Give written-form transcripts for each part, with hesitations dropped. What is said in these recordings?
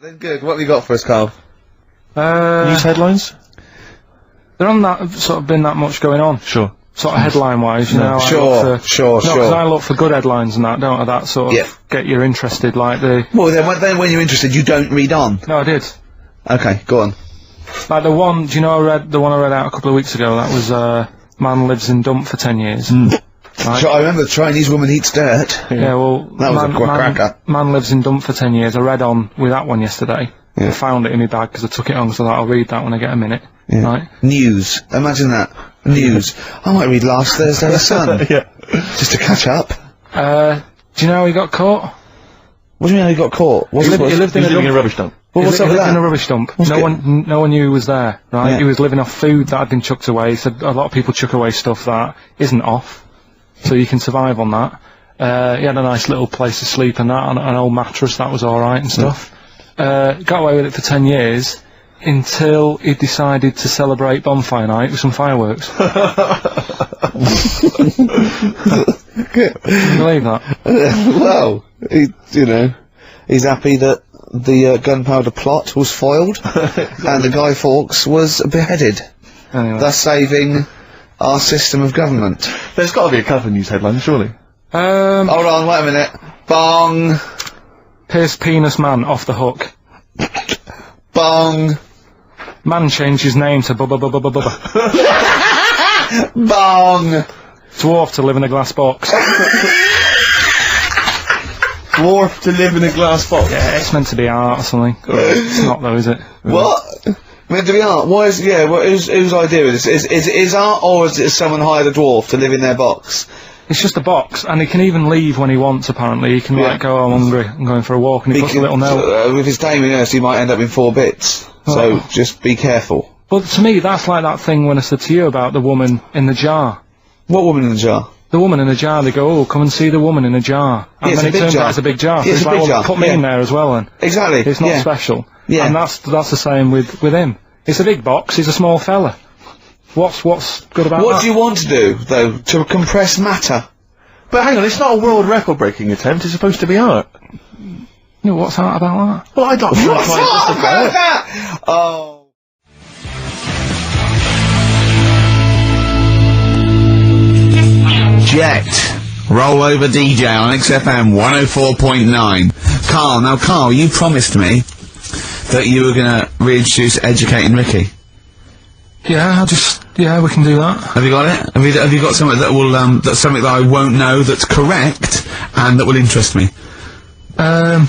Then good. What have you got for us, Carl? News headlines? There hasn't sort of been that much going on. Sure. Sort of headline-wise, you know. Sure. Because I look for good headlines and that, don't I? That sort of get you interested, like the... Well, then when you're interested, you don't read on. No, I did. Okay, go on. Like the one, do you know the one I read out a couple of weeks ago? That was, man lives in dump for 10 years. Right? I remember the Chinese woman eats dirt. Yeah, well... That was a cracker. Man lives in dump for 10 years. I read on with that one yesterday. I found it in my bag because I took it on, so I'll read that when I get a minute. Yeah. Right? News. Imagine that. News. I might read last Thursday's Sun. Just to catch up. Do you know how he got caught? What do you mean he got caught? He lived in a rubbish dump. Well, what's up with that? In a rubbish dump. No one knew he was there, right? Yeah. He was living off food that had been chucked away. He said a lot of people chuck away stuff that isn't off, so you can survive on that. He had a nice little place to sleep and that, on an old mattress, that was alright and stuff. Got away with it for 10 years, until he decided to celebrate bonfire night with some fireworks. Can you believe that? Well, he's happy that the gunpowder plot was foiled and the Guy Fawkes was beheaded, thus saving our system of government. There's got to be a couple of news headlines, surely. Hold on, wait a minute. Bong. Pierce penis man off the hook. Bong. Man changed his name to Bubba Bubba Bubba Bubba. Bong. Dwarf to live in a glass box. Dwarf to live in a glass box. Yeah, it's meant to be art or something. It's not though, is it? What? Meant to be art? Why is, whose idea is this? Is it art, or is it someone hired a dwarf to live in their box? It's just a box, and he can even leave when he wants, apparently. He can, like, go, I'm hungry, I'm going for a walk, and he puts a little note. With his time in Earth, he might end up in 4 bits. So, just be careful. But to me, that's like that thing when I said to you about the woman in the jar. What woman in the jar? The woman in the jar, they go, oh, come and see the woman in a jar. And then it turns out it's a big jar. Yeah, it's a big jar. Put me in there as well, then. Exactly. It's not special. Yeah. And that's the same with him. It's a big box, he's a small fella. What's good about that? What do you want to do, though? To compress matter? But hang on, it's not a world record-breaking attempt, it's supposed to be art. No, what's art about that? Well, I don't know. What's art about that? Oh. Jet. Rollover DJ on XFM 104.9. Carl, you promised me that you were gonna reintroduce Educating Ricky. Yeah, we can do that. Have you got it? Have you got something that will, that's something that I won't know that's correct, and that will interest me? Yeah,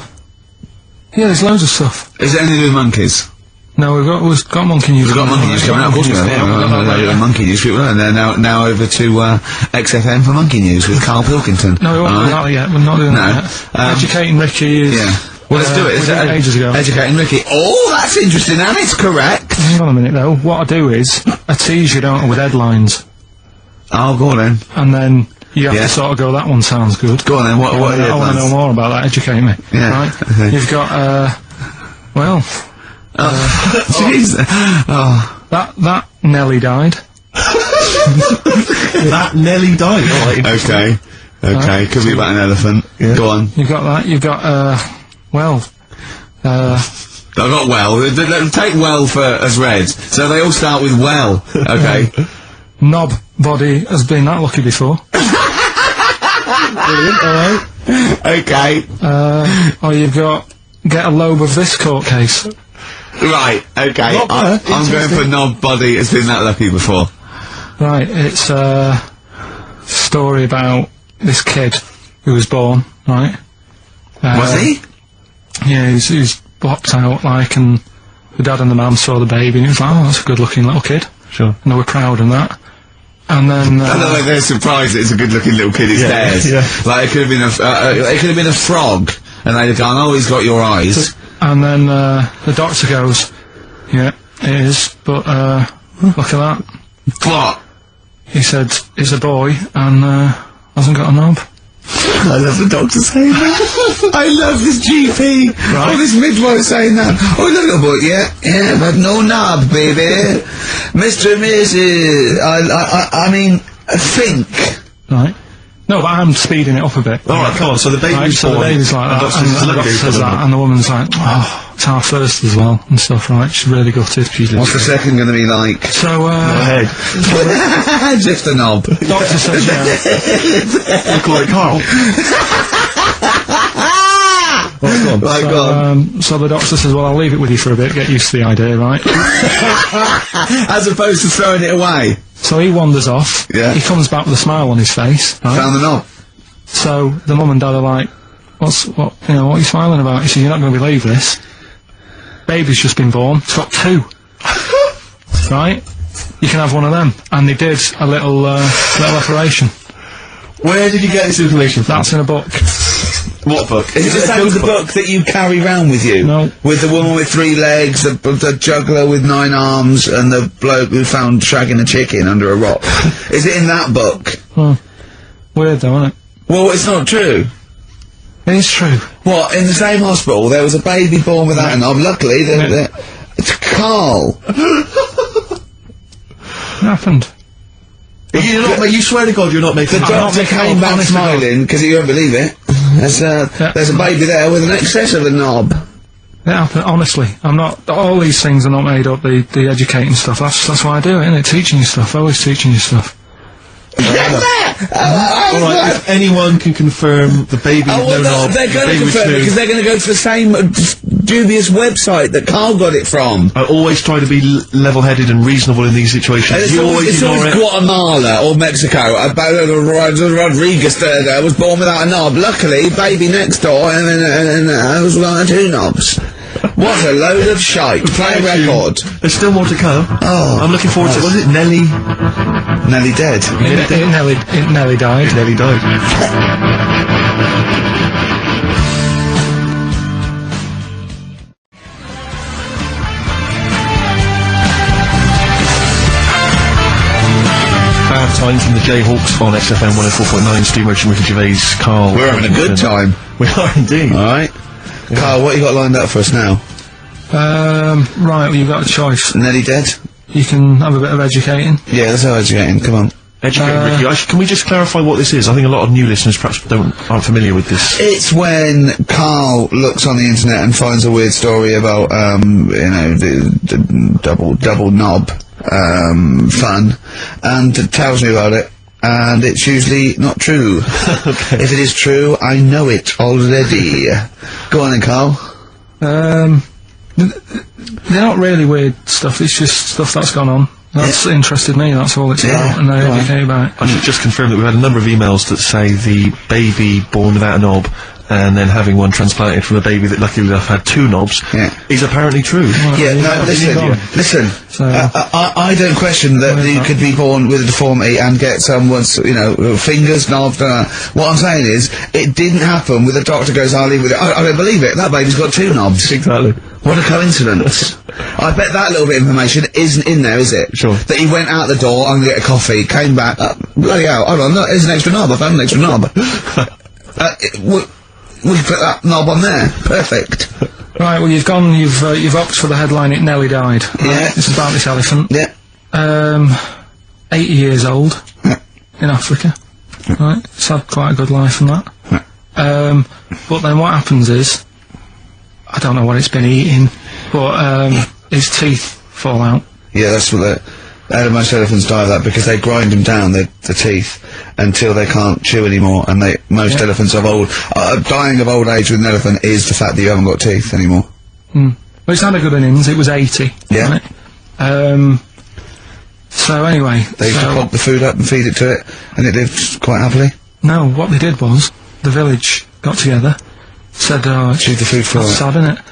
there's loads of stuff. Is it anything to do with monkeys? No, we've got monkey news. We've got monkey news coming up, of course we have. Monkey news people, and they're now over to, XFM for monkey news with Karl Pilkington. No, we won't do that yet, we're not doing that yet. Educating Ricky is... Yeah. Well, let's do it. It's ages ago. Educating Ricky. Oh, that's interesting, and it's correct. Hang on a minute, though. What I do is, I tease you, don't I, with headlines. Oh, go on then. And then you have to sort of go, that one sounds good. Go on then, what are the I want to know more about that, educate me. Yeah. Right? Okay. You've got, Jeez. Oh. That Nelly died. That Nelly died? Okay. Okay, could be about an elephant. Yeah. Go on. You've got that, you've got, I've got well. Take well as read. So they all start with well. Okay. Knob body has been that lucky before. Brilliant, alright. Okay. Or you've got get a lobe of this court case. Right, okay. I'm going for knob body has been that lucky before. Right, it's a story about this kid who was born, right? Was he? Yeah, he was blocked out, like, and the dad and the mum saw the baby, and he was like, oh, that's a good-looking little kid. Sure. And they were proud and that. And then... I know, like, they're surprised that it's a good-looking little kid, it's theirs. Yeah. Like, it could have been a frog, and they'd have gone, oh, he's got your eyes. And then, the doctor goes, yeah, it is, but, look at that. What? He said, he's a boy, and, hasn't got a knob. I love the doctor saying that. I love this GP. Right. Oh, this midwife saying that. Oh, look at the boy. Yeah, but no knob, baby. Mr. and Mrs. I mean, think. Right. No, but I'm speeding it up a bit. Alright, come on, so the baby's born. So the baby's like that, and the doctor says that, and the woman's like, oh, knocked half first as well and stuff, right? She's really gutted. What's the second going to be like? So, Head. Just a knob. doctor says, I call it Carl. so the doctor says, well, I'll leave it with you for a bit, get used to the idea, right? As opposed to throwing it away. So he wanders off. Yeah. He comes back with a smile on his face. Right? Found the knob. So the mum and dad are like, what are you smiling about? He said, you're not going to believe this. Baby's just been born. It's got 2. Right? You can have one of them. And they did a little operation. Where did you get this information from? That's in a book. What book? Is it the same as the book that you carry round with you? No. With the woman with 3 legs, the juggler with 9 arms, and the bloke who found shagging a chicken under a rock. Is it in that book? Weird though, isn't it? Well, it's not true. It is true. What, in the same hospital, there was a baby born without a knob. Luckily, it's Carl. What happened? You swear to God you're not making The it up. doctor came back smiling, because you won't believe it. There's a baby there with an excess of a knob. It happened, honestly. I'm not, all these things are not made up, the educating stuff. That's why I do it, innit? Teaching you stuff, always teaching you stuff. Alright, if anyone can confirm the baby with no knob, they're going to confirm it, because they're going to go to the same dubious website that Carl got it from. I always try to be level-headed and reasonable in these situations. You always ignore it. Guatemala or Mexico. Rodriguez there was born without a knob. Luckily, baby next door and was like 2 knobs. What a load of shite. Play a record. There's still more to come. Oh. I'm looking forward to it. Was it Nelly? Nelly dead. It nearly died. Nelly died. Time from the Jayhawks on XFM 104.9. Stu Merchant, Ricky Gervais, Karl. We're having a good time. We are indeed. Alright. Yeah. Carl, what you got lined up for us now? Right, well, you've got a choice. Nelly dead? You can have a bit of educating. Yeah, let's have educating, come on. Educating, Ricky. Can we just clarify what this is? I think a lot of new listeners perhaps aren't familiar with this. It's when Carl looks on the internet and finds a weird story about, the double knob. Fun, and tells me about it, and it's usually not true. Okay. If it is true, I know it already. Go on then, Carl. They're not really weird stuff, it's just stuff that's gone on. That's interested me, that's all it's about, and I educate about it. I should just confirm that we've had a number of emails that say the baby born without a knob and then having one transplanted from a baby that luckily enough had 2 knobs is apparently true. Well, listen. So, I don't question that you could be born with a deformity and get someone's, fingers knobbed. What I'm saying is, it didn't happen with a doctor goes, I'll leave with it. I don't believe it. That baby's got 2 knobs. Exactly. What a coincidence. I bet that little bit of information isn't in there, is it? Sure. That he went out the door, I'm gonna get a coffee, came back, bloody hell, hold on, look, there's an extra knob, I found an extra knob. We put that knob on there. Perfect. Right, well, you've opted for the headline, It Nearly Died. Right? Yeah. It's about this elephant. Yeah. 80 years old. In Africa. Right. It's had quite a good life and that. But then what happens is, I don't know what it's been eating, but, his teeth fall out. Yeah, that's what most elephants die of that, because they grind them down, the teeth, until they can't chew anymore, and most elephants dying of old age with an elephant is the fact that you haven't got teeth anymore. Well, it's had a good innings, it was 80. Yeah. Right? So anyway... They used to pop the food up and feed it to it, and it lived quite happily? No, what they did was, the village got together, said, chewed the food for it. That's sad, innit?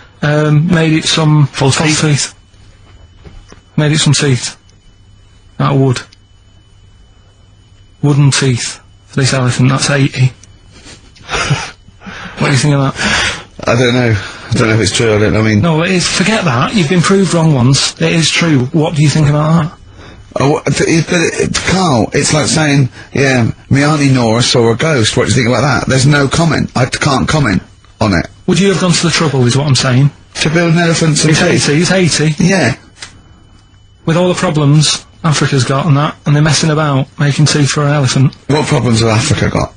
Made it some false teeth. Made it some teeth. Out of wood. Wooden teeth for this elephant, that's 80. What do you think of that? I don't know. I don't know if it's true, No, it is, forget that, you've been proved wrong once. It is true. What do you think about that? Oh, Carl, it's like saying, my Auntie Nora saw a ghost, what do you think about that? There's no comment. I can't comment on it. Would you have gone to the trouble, is what I'm saying? To build an elephant some teeth? It's 80. Yeah. With all the problems Africa's got and that, and they're messing about making teeth for an elephant. What problems have Africa got?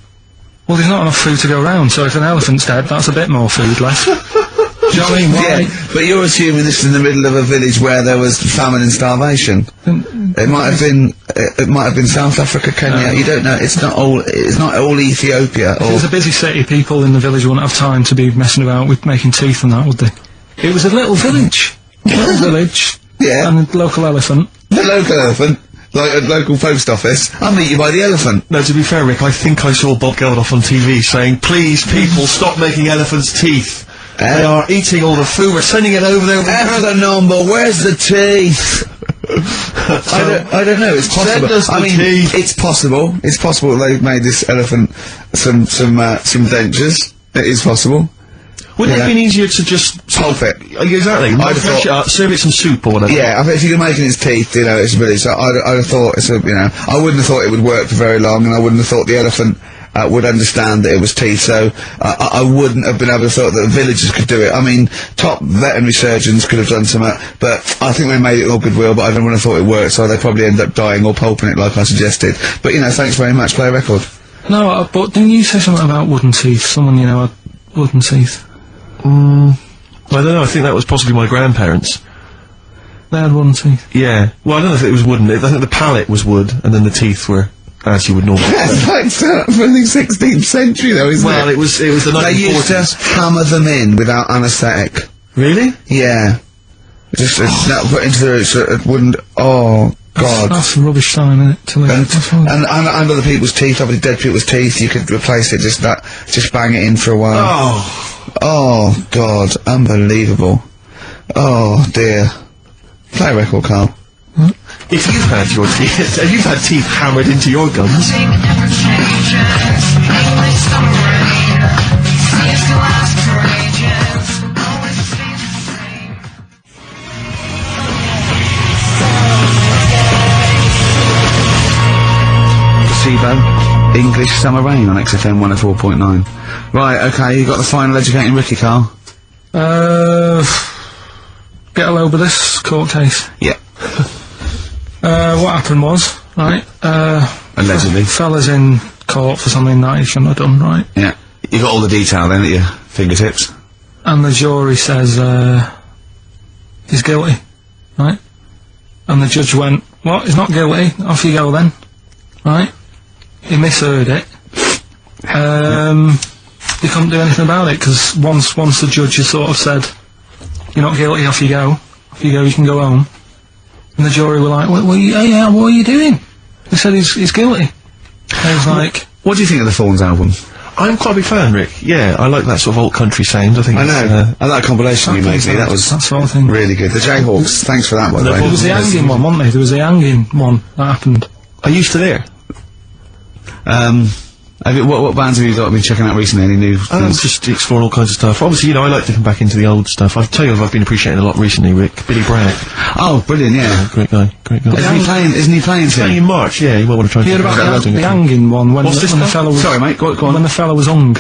Well, there's not enough food to go around, so if an elephant's dead, that's a bit more food left. Do you know what I mean? Why? Yeah, but you're assuming this is in the middle of a village where there was famine and starvation. It might have been. It might have been South Africa, Kenya. You don't know. It's not all. It's not all Ethiopia. If it was a busy city, people in the village wouldn't have time to be messing about with making teeth and that, would they? It was a little village. Yeah. And a local elephant. The local elephant. Like a local post office. I'll meet you by the elephant. No, to be fair, Rick, I think I saw Bob Geldof on TV saying, please, people, stop making elephants' teeth. They are eating all the food, we're sending it over there. F the number, where's the teeth? I don't know, it's possible. It's possible. It's possible they've made this elephant some dentures. It is possible. Wouldn't it have been easier to just pulp it? Exactly. Fresh it up, serve it some soup or whatever. Yeah, I think if you're making its teeth, you know, it's a village. So I'd have thought it's a, you know, I wouldn't have thought it would work for very long, and I wouldn't have thought the elephant would understand that it was teeth. So I wouldn't have been able to thought that the villagers could do it. I mean, top veterinary surgeons could have done something, but I think they made it all goodwill. But I don't want to thought it worked, so they probably end up dying or pulping it like I suggested. But you know, thanks very much. Play a record. No, but didn't you say something about wooden teeth? Someone you know had wooden teeth. I don't know, I think that was possibly my grandparents. They had wooden teeth? Yeah. Well, I don't know if it was wooden. I think the palate was wood, and then the teeth were as you would normally. That's like from the 16th century, though, isn't it? Well, it was the 1940s. They used to hammer them in without anaesthetic. Really? Yeah. Just put into the wouldn't. Oh God. That's a rubbish time, isn't it? To live. And other people's teeth, obviously dead people's teeth, you could replace it. Just bang it in for a while. Oh God, unbelievable. Oh dear. Play a record, Carl. If you've had your teeth, if you've had teeth hammered into your gums. Placebo, English Summer Rain on XFM 104.9. Right, okay, you got the final educating Ricky, Carl? Get a load of this court case. Yeah. What happened was, right, allegedly. Fella's in court for something that he shouldn't have done, right? Yeah. You got all the detail then at your fingertips. And the jury says, he's guilty, right? And the judge went, what, he's not guilty, off you go then, right? He misheard it. He couldn't do anything about it, because once the judge has sort of said, you're not guilty, off you go, you can go home. And the jury were like, what are you doing? They said he's guilty. I was like... What do you think of the Thorns album? I'm quite a big fan, Rick. Yeah, I like that sort of old country sound. I think. I know. I like that compilation you made me. That was that sort of thing. Really good. The Jayhawks. Thanks for that, by the way. There was the hanging one, wasn't there? There was the hanging one that happened. Are you still there? What bands have you been checking out recently? Any new things? Just exploring all kinds of stuff. Obviously, you know, I like to come back into the old stuff. I'll tell you, I've been appreciating a lot recently, Rick. Billy Bragg. Oh, brilliant! Yeah, great guy. Isn't he playing? Playing in March. Yeah, you might want to try. You heard about the hanging one when the fella was... Sorry, mate. Go on. When the fella was hung.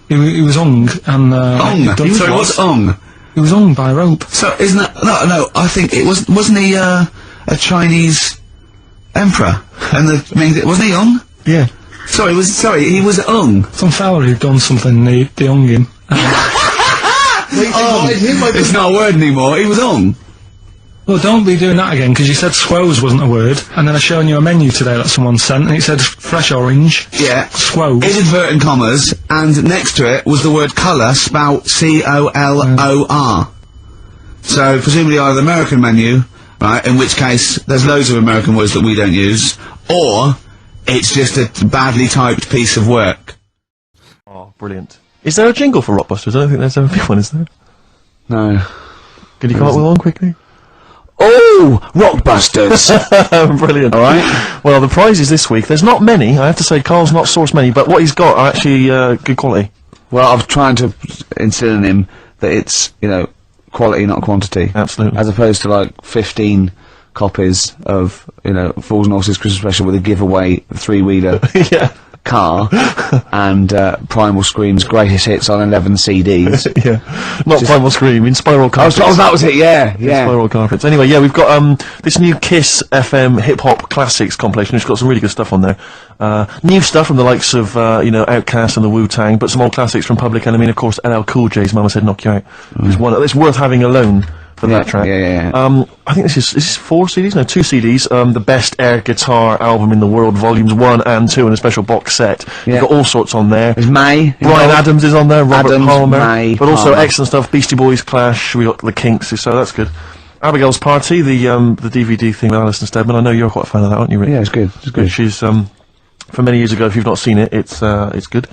He was hung and... Hung. Sorry, what's hung? He was hung by rope. So isn't that no? I think it wasn't he a Chinese emperor? And wasn't he hung? Yeah. He was hung. Some fella who'd done something, they hung him. It's not a word anymore, he was hung. Well, don't be doing that again, because you said squoze wasn't a word, and then I shown you a menu today that someone sent, and it said fresh orange. Yeah. Squoze. In inverted commas, and next to it was the word colour, spelt C-O-L-O-R. So, presumably either the American menu, right, in which case, there's loads of American words that we don't use, or... it's just a badly typed piece of work. Oh, brilliant. Is there a jingle for Rockbusters? I don't think there's ever been one, is there? No. Can you come up with one quickly? Oh! Rockbusters! Brilliant. Alright. Well, the prizes this week, there's not many. I have to say, Carl's not sourced many, but what he's got are actually good quality. Well, I'm trying to instill in him that it's, you know, quality, not quantity. Absolutely. As opposed to, like, 15... copies of, you know, Fools and Horses Christmas Special with a giveaway 3-wheeler. Yeah. car and Primal Scream's greatest hits on 11 CDs. Yeah, not Primal Scream, in Spiral Carpets. Oh, that was it, yeah. Spiral Carpets. Anyway, yeah, we've got this new Kiss FM Hip Hop Classics compilation, which has got some really good stuff on there. New stuff from the likes of, you know, Outkast and the Wu-Tang, but some old classics from Public Enemy, and of course LL Cool J's Mama Said Knock You Out. It's worth having alone for that track. I think this is 4 CDs? No, 2 CDs. The Best Air Guitar Album in the World, Volumes 1 and 2, and a special box set. You've got all sorts on there. There's May. Brian Adams is on there, Robert Palmer. May, but also excellent stuff, Beastie Boys, Clash, we got the Kinks, so that's good. Abigail's Party, the DVD thing with Alison Steadman. I know you're quite a fan of that, aren't you, Rick? Yeah, it's good. It's good. She's, from many years ago, if you've not seen it, it's good.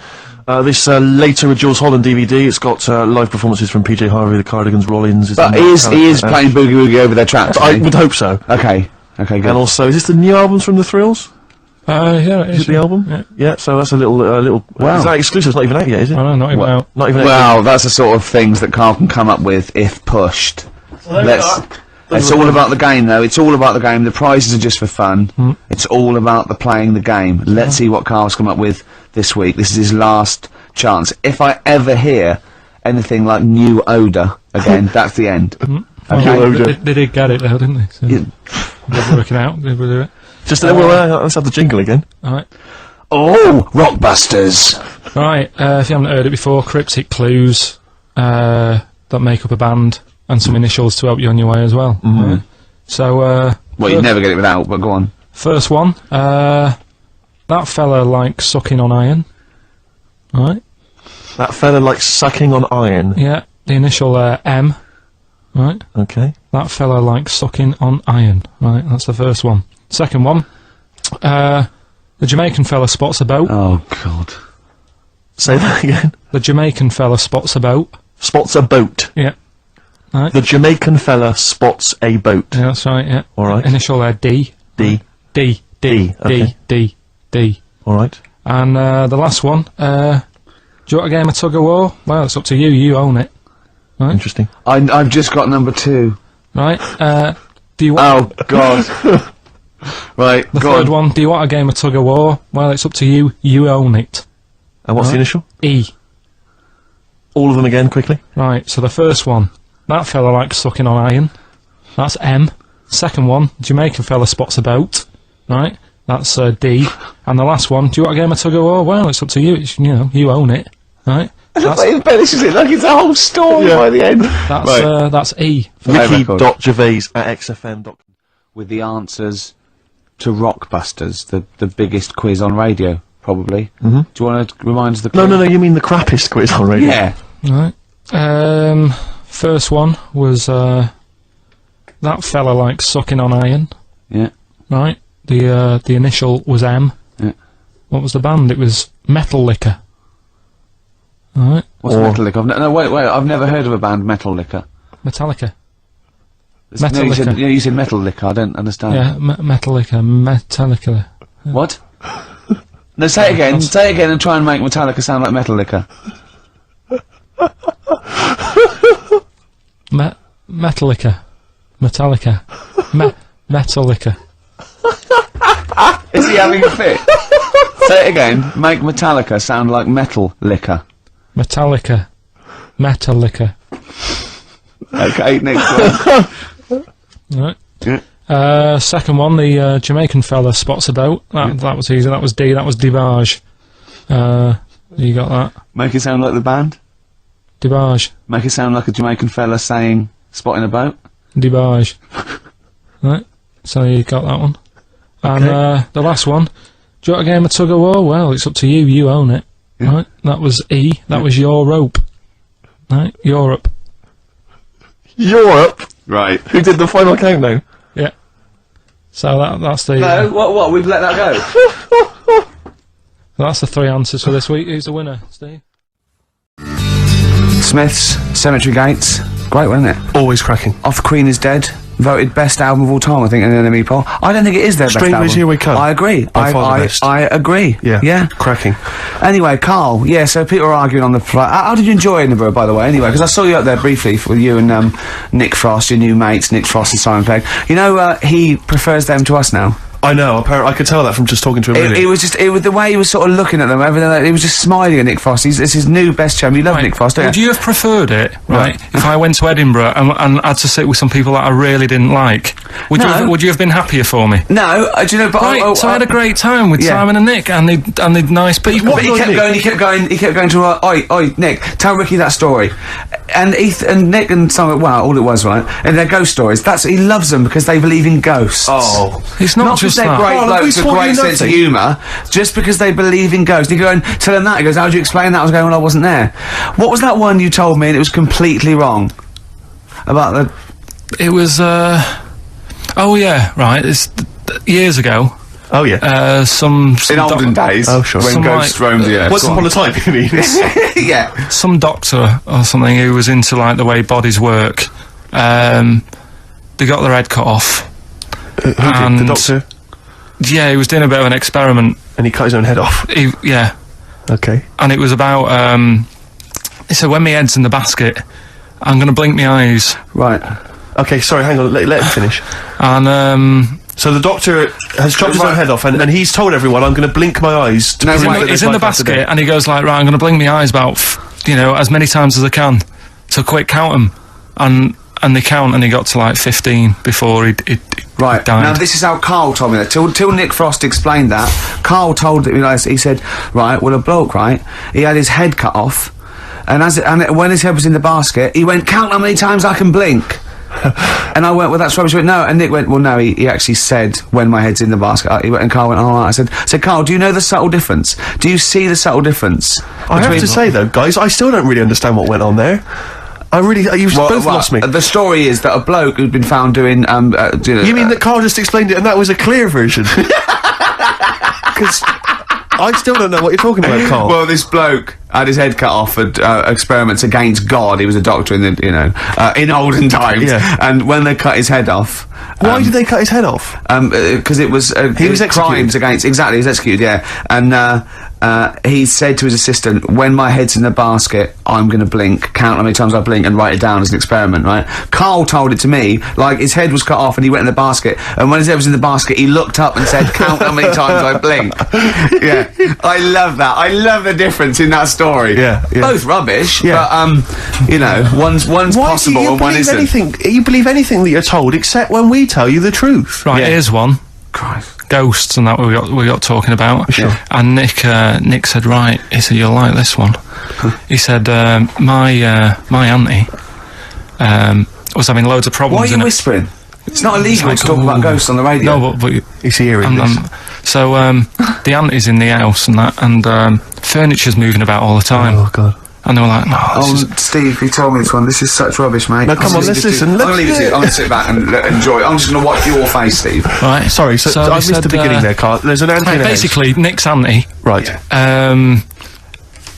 This Later with Jules Holland DVD, it's got live performances from PJ Harvey, the Cardigans, Rollins. But he is playing Boogie Woogie over their tracks. I would hope so. Okay, good. And also, is this the new albums from The Thrills? Yeah, Is it the album? Yeah, so that's a little, Wow. Is that exclusive? It's not even out yet, is it? I don't know, not even out. Not even out. Well, that's the sort of things that Carl can come up with if pushed. It's all about the game, though. It's all about the game. The prizes are just for fun. It's all about playing the game. Let's see what Carl's come up with this week. This is his last chance. If I ever hear anything like New Odour again, that's the end. Okay. They did get it though, didn't they? So they're working out. They will do it. Just let's have the jingle again. Alright. Oh, Rockbusters! Right, if you haven't heard it before, cryptic clues that make up a band, and some initials to help you on your way as well. So, well, you'd never get it without, but go on. First one, that fella likes sucking on iron. Right? That fella likes sucking on iron. Yeah, the initial M. Right? Okay. That fella likes sucking on iron. Right, that's the first one. Second one, the Jamaican fella spots a boat. Oh, God. Say that again. The Jamaican fella spots a boat. Spots a boat. Yeah. Right. The Jamaican fella spots a boat. Yeah, that's right, yeah. Alright. Initial D. D. D. D. Okay. D. D. Alright. And the last one, do you want a game of tug of war? Well, it's up to you, you own it. Right? Interesting. I've just got number 2. Right, do you want... Oh, God. Right, the third one, do you want a game of tug of war? Well, it's up to you, you own it. And what's the initial? E. All of them again, quickly. Right, so the first one, that fella likes sucking on iron. That's M. Second one, Jamaican fella spots a boat. Right, that's D. And the last one, do you want a game of tug of war? Well, it's up to you, it's, you know, you own it. Right? That's it finishes it like it's a whole story by the end. That's E. Ricky.gervais@xfm.com with the answers to Rockbusters, the biggest quiz on radio, probably. Do you want to remind us the quiz? No, you mean the crappiest quiz on radio? Yeah. Right. First one was, that fella likes sucking on iron. Yeah. Right. The initial was M. Yeah. What was the band? It was Metal Liquor. Alright. What's Metal Liquor? Wait, I've never heard of a band, Metal Liquor. Metallica. No, you said Metal Liquor, I don't understand. Yeah, Metal Liquor, Metallica. What? No, say it again and try and make Metallica sound like Metal Liquor. Metallica. Metallica. Metallica. Is he having a fit? Say it again, make Metallica sound like Metal Liquor. Metallica. Metallica. Okay, next one. Right. Yeah. Second one, the Jamaican fella spots a boat. That was easy, that was D, that was Debage. You got that. Make it sound like the band? Debage. Make it sound like a Jamaican fella saying, spotting a boat? Debage. Right, so you got that one. And the last one, do you want a game of tug of war? Well, it's up to you, you own it. Yeah. Right, that was E, that was your rope. Right, Europe. Europe? Right. Who did the final countdown? Yeah. So that's the... No, what, we've let that go? That's the 3 answers for this week. Who's the winner, Steve? Smith's Cemetery Gates. Great, wasn't it? Always cracking. Off Queen is Dead. Voted best album of all time, I think, in an NME poll. I don't think it is their best album. Strangers Here We Come. I agree. I agree. Yeah. Cracking. Anyway, Carl, yeah, so people were arguing on the flight. How did you enjoy Edinburgh, by the way, anyway? Because I saw you up there briefly with you and Nick Frost, your new mates, Nick Frost and Simon Pegg. You know, he prefers them to us now. I know. Apparently, I could tell that from just talking to him. Really. It was the way he was sort of looking at them. Everything. Like, he was just smiling at Nick Frost. It's his new best chum. You love Nick Frost, don't you? Would you have preferred it, right? If I went to Edinburgh and had to sit with some people that I really didn't like, would you have been happier for me? No, do you know? But So I had a great time with Simon and Nick, and they're nice people. But he kept going to oi, Nick, tell Ricky that story. And Nick and Simon, well, all it was, right? And they're ghost stories. He loves them because they believe in ghosts. Oh. It's not just they're that. great blokes with a great sense of humour, just because they believe in ghosts. You go and tell him that. He goes, how do you explain that? I was going, well, I wasn't there. What was that one you told me and it was completely wrong? About the... It was, oh yeah, right, it's years ago. Oh yeah. Some in olden days. Oh sure. When ghosts roamed the earth. Once upon a time, you mean? Yeah. Some doctor or something who was into, like, the way bodies work. They got their head cut off. Who did? The doctor? Yeah, he was doing a bit of an experiment. And he cut his own head off? Yeah. Okay. And it was about, he said, when my head's in the basket, I'm going to blink my eyes. Right. Okay, sorry, hang on, let him finish. And, so the doctor has chopped his own head off, and he's told everyone, I'm going to blink my eyes. To he's in the basket, and he goes like, right, I'm going to blink my eyes about, as many times as I can. So quick, count them. And they count, and he got to like 15 before he died. Now this is how Karl told me that. Till Nick Frost explained that, Karl told me, he said, right, well, a bloke, right, he had his head cut off, and when his head was in the basket, he went, count how many times I can blink. And I went, well, that's rubbish. He went, no. And Nick went, well, no, he actually said, when my head's in the basket. And Karl went, all right. I said, Karl, do you know the subtle difference? Do you see the subtle difference? I have to say, though, guys, I still don't really understand what went on there. You've both lost me. The story is that a bloke who'd been found doing, You mean that Karl just explained it and that was a clear version? Because I still don't know what you're talking about, Karl. Well, this bloke had his head cut off at experiments against God. He was a doctor in the, in olden times. Yeah. And when they cut his head off... Why did they cut his head off? Because it was... he was executed. Crimes against... Exactly, he was executed, yeah. And, he said to his assistant, when my head's in the basket, I'm going to blink, count how many times I blink and write it down as an experiment, right? Karl told it to me, like, his head was cut off and he went in the basket, and when his head was in the basket, he looked up and said, count how many times I blink. Yeah. I love that. I love the difference in that story. Yeah. Both rubbish, yeah. but, one's possible and one isn't. You believe anything that you're told, except when we tell you the truth. Right, here's one. Christ. Ghosts and that we got talking about. Sure. And Nick said, right, he said, you'll like this one. He said, my auntie was having loads of problems. Why are you whispering? It's not illegal to talk about ghosts on the radio. No, but he's hearing this. So the auntie's in the house and that, and furniture's moving about all the time. Oh God. And they were like, no, Steve, he told me this one. This is such rubbish, mate. No, come on, let's listen. I'm gonna leave it to you. I'm gonna sit back and enjoy it. I'm just gonna watch your face, Steve. Right. Sorry, so I missed the beginning there, Karl. There's an auntie in the house. Basically, Nick's auntie. Right.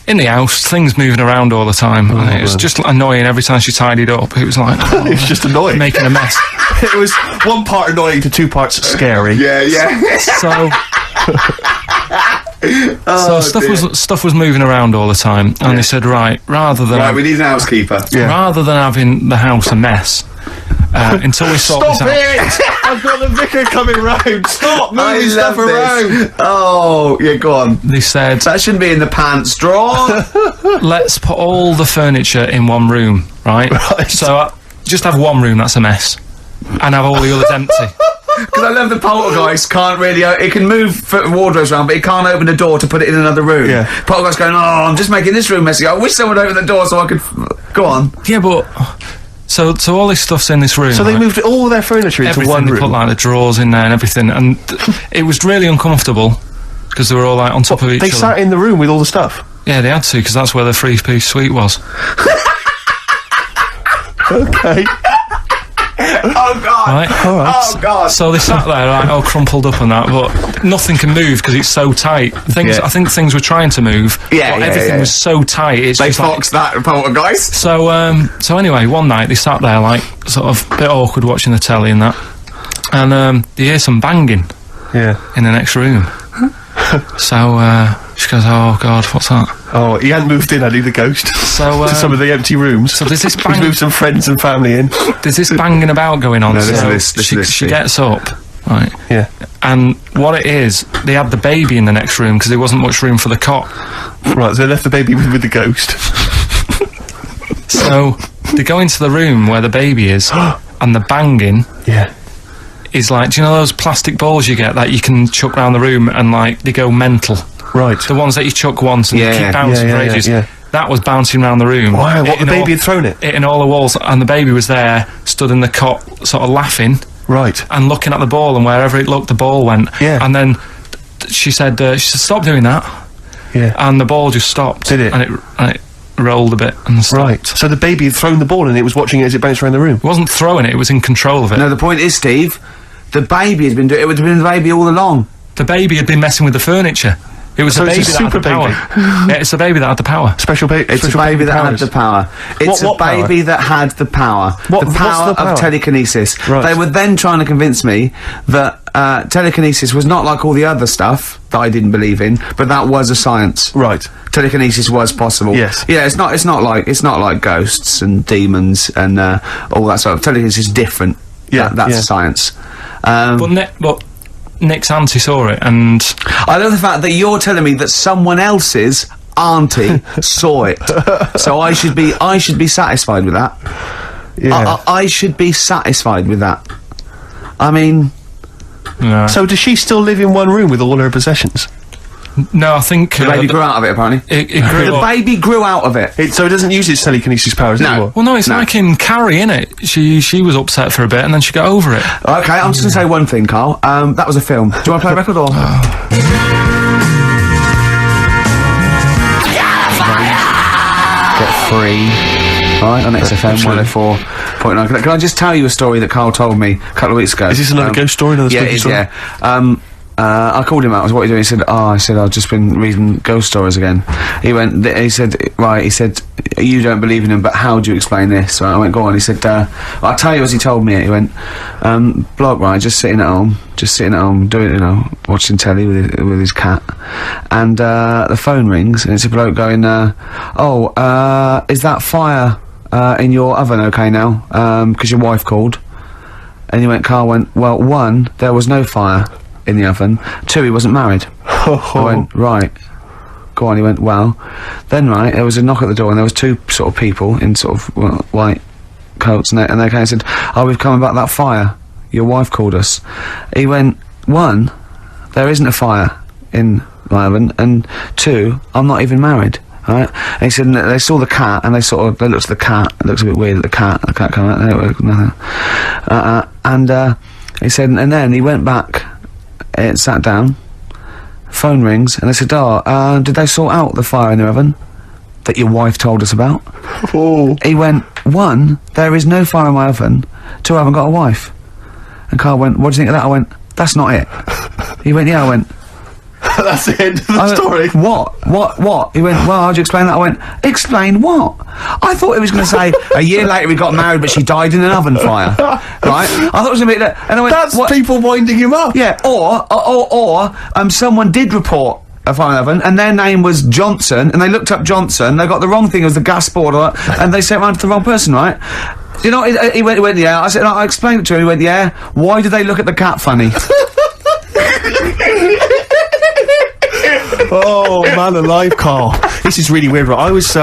In the house, things moving around all the time, and it was just annoying every time she tidied up. It was like, it was just annoying, making a mess. It was one part annoying to two parts scary. Yeah. So stuff was moving around all the time, and they said, right, we need an housekeeper. Rather than having the house a mess, until we sort this out. Stop it! I've got the vicar coming round. Stop moving stuff around. Oh, yeah, go on. They said that shouldn't be in the pants drawer. Let's put all the furniture in one room, right? So just have one room that's a mess, and have all the others empty. Because I love the poltergeist can't really... it can move wardrobes around, but it can't open the door to put it in another room. Yeah. Poltergeist going, oh, I'm just making this room messy. I wish someone would open the door so I could... Go on. Yeah, but... So all this stuff's in this room. So they moved all their furniture into one room? They put, like, the drawers in there and everything, and it was really uncomfortable, because they were all, like, on top of each other. They sat in the room with all the stuff? Yeah, they had to, because that's where the three-piece suite was. Okay. Oh God! Right. All right. Oh God! So they sat there, like, all crumpled up and that, but nothing can move because it's so tight. I think things were trying to move. Yeah, but everything was so tight. It's they just foxed that poltergeist. So anyway, one night they sat there, like, sort of a bit awkward watching the telly and that, and they hear some banging. Yeah. In the next room. So she goes, oh God, what's that? Oh, he hadn't moved in, had he, the ghost? So to some of the empty rooms. So there's this He's moved some friends and family in. There's this banging about going on. No, so she gets up, right? Yeah. And what it is, they had the baby in the next room because there wasn't much room for the cot. Right, so they left the baby with the ghost. So they go into the room where the baby is, and the banging is like, do you know those plastic balls you get that you can chuck around the room and like they go mental? Right. The ones that you chuck once and they keep bouncing for ages. Yeah. That was bouncing around the room. Wow, what, the baby had thrown it? Hitting all the walls, and the baby was there, stood in the cot, sort of laughing. Right. And looking at the ball, and wherever it looked, the ball went. Yeah. And then she said, stop doing that. Yeah. And the ball just stopped. Did it? And it rolled a bit and stopped. Right. So the baby had thrown the ball and it was watching it as it bounced around the room? It wasn't throwing it, it was in control of it. No, the point is, Steve, the baby has been doing it. Would have been the baby all along. The baby had been messing with the furniture. It was So the it's baby a that had super the power. Yeah, it's the baby that had the power. Special baby. It's a baby that had the power. It's What a baby that had the power. What- the power what's the power? of telekinesis. Right. They were then trying to convince me that telekinesis was not like all the other stuff that I didn't believe in, but that was a science. Right. Telekinesis was possible. Yes. Yeah, it's not like ghosts and demons and all that sort of. Telekinesis is different. Yeah, That's a science. But Nick's auntie saw it, and I love the fact that you're telling me that someone else's auntie saw it. So I should be satisfied with that. Yeah. I should be satisfied with that. I mean, no, So does she still live in one room with all her possessions? I think the baby grew out of it, apparently. it grew The up. baby grew out of it. So it doesn't use its telekinesis powers anymore? Well, no, it's like in Carrie, innit? She was upset for a bit, and then she got over it. Okay, I'm just going to say one thing, Carl. That was a film. Do you want to play a record or...? Get free. Right, on XFM 104.9. Can I just tell you a story that Carl told me a couple of weeks ago? Is this another ghost story, another yeah, spooky it is, story? yeah. I called him out. I was, what are you doing? He said, I said, I've just been reading ghost stories again. He said, you don't believe in them, but how do you explain this? Right, I went, go on. He said, I'll tell you as he told me it. He went, bloke, right, just sitting at home, doing, watching telly with his cat. And, the phone rings, and it's a bloke going, is that fire, in your oven okay now? 'Cause your wife called. And he went, Carl went, well, 1, there was no fire in the oven. 2, he wasn't married. I went, right. Go on. He went, well, then right, there was a knock at the door and there was 2 sort of people in sort of white coats and they came and said, oh, we've come about that fire. Your wife called us. He went, 1, there isn't a fire in my oven, and 2, I'm not even married. Right? And he said, they saw the cat, and they looked at the cat, it looks a bit weird at the cat came out, nothing. He said, and then he went back, sat down, phone rings, and they said, did they sort out the fire in the oven that your wife told us about? Oh. He went, 1, there is no fire in my oven, 2, I haven't got a wife. And Carl went, what do you think of that? I went, that's not it. He went, yeah. I went, That's the end of the story. What? He went, well, how'd you explain that? I went, explain what? I thought he was going to say, a year later we got married, but she died in an oven fire. Right? I thought it was going to be that. And I went, That's what? people winding him up. Yeah, or someone did report a fire oven, and their name was Johnson, and they looked up Johnson, they got the wrong thing, it was the gas board, and they sent it round to the wrong person, right? You know, he went, yeah. I said, I explained it to him, he went, yeah. Why did they look at the cat funny? Oh, man alive, Carl. This is really weird, right? I was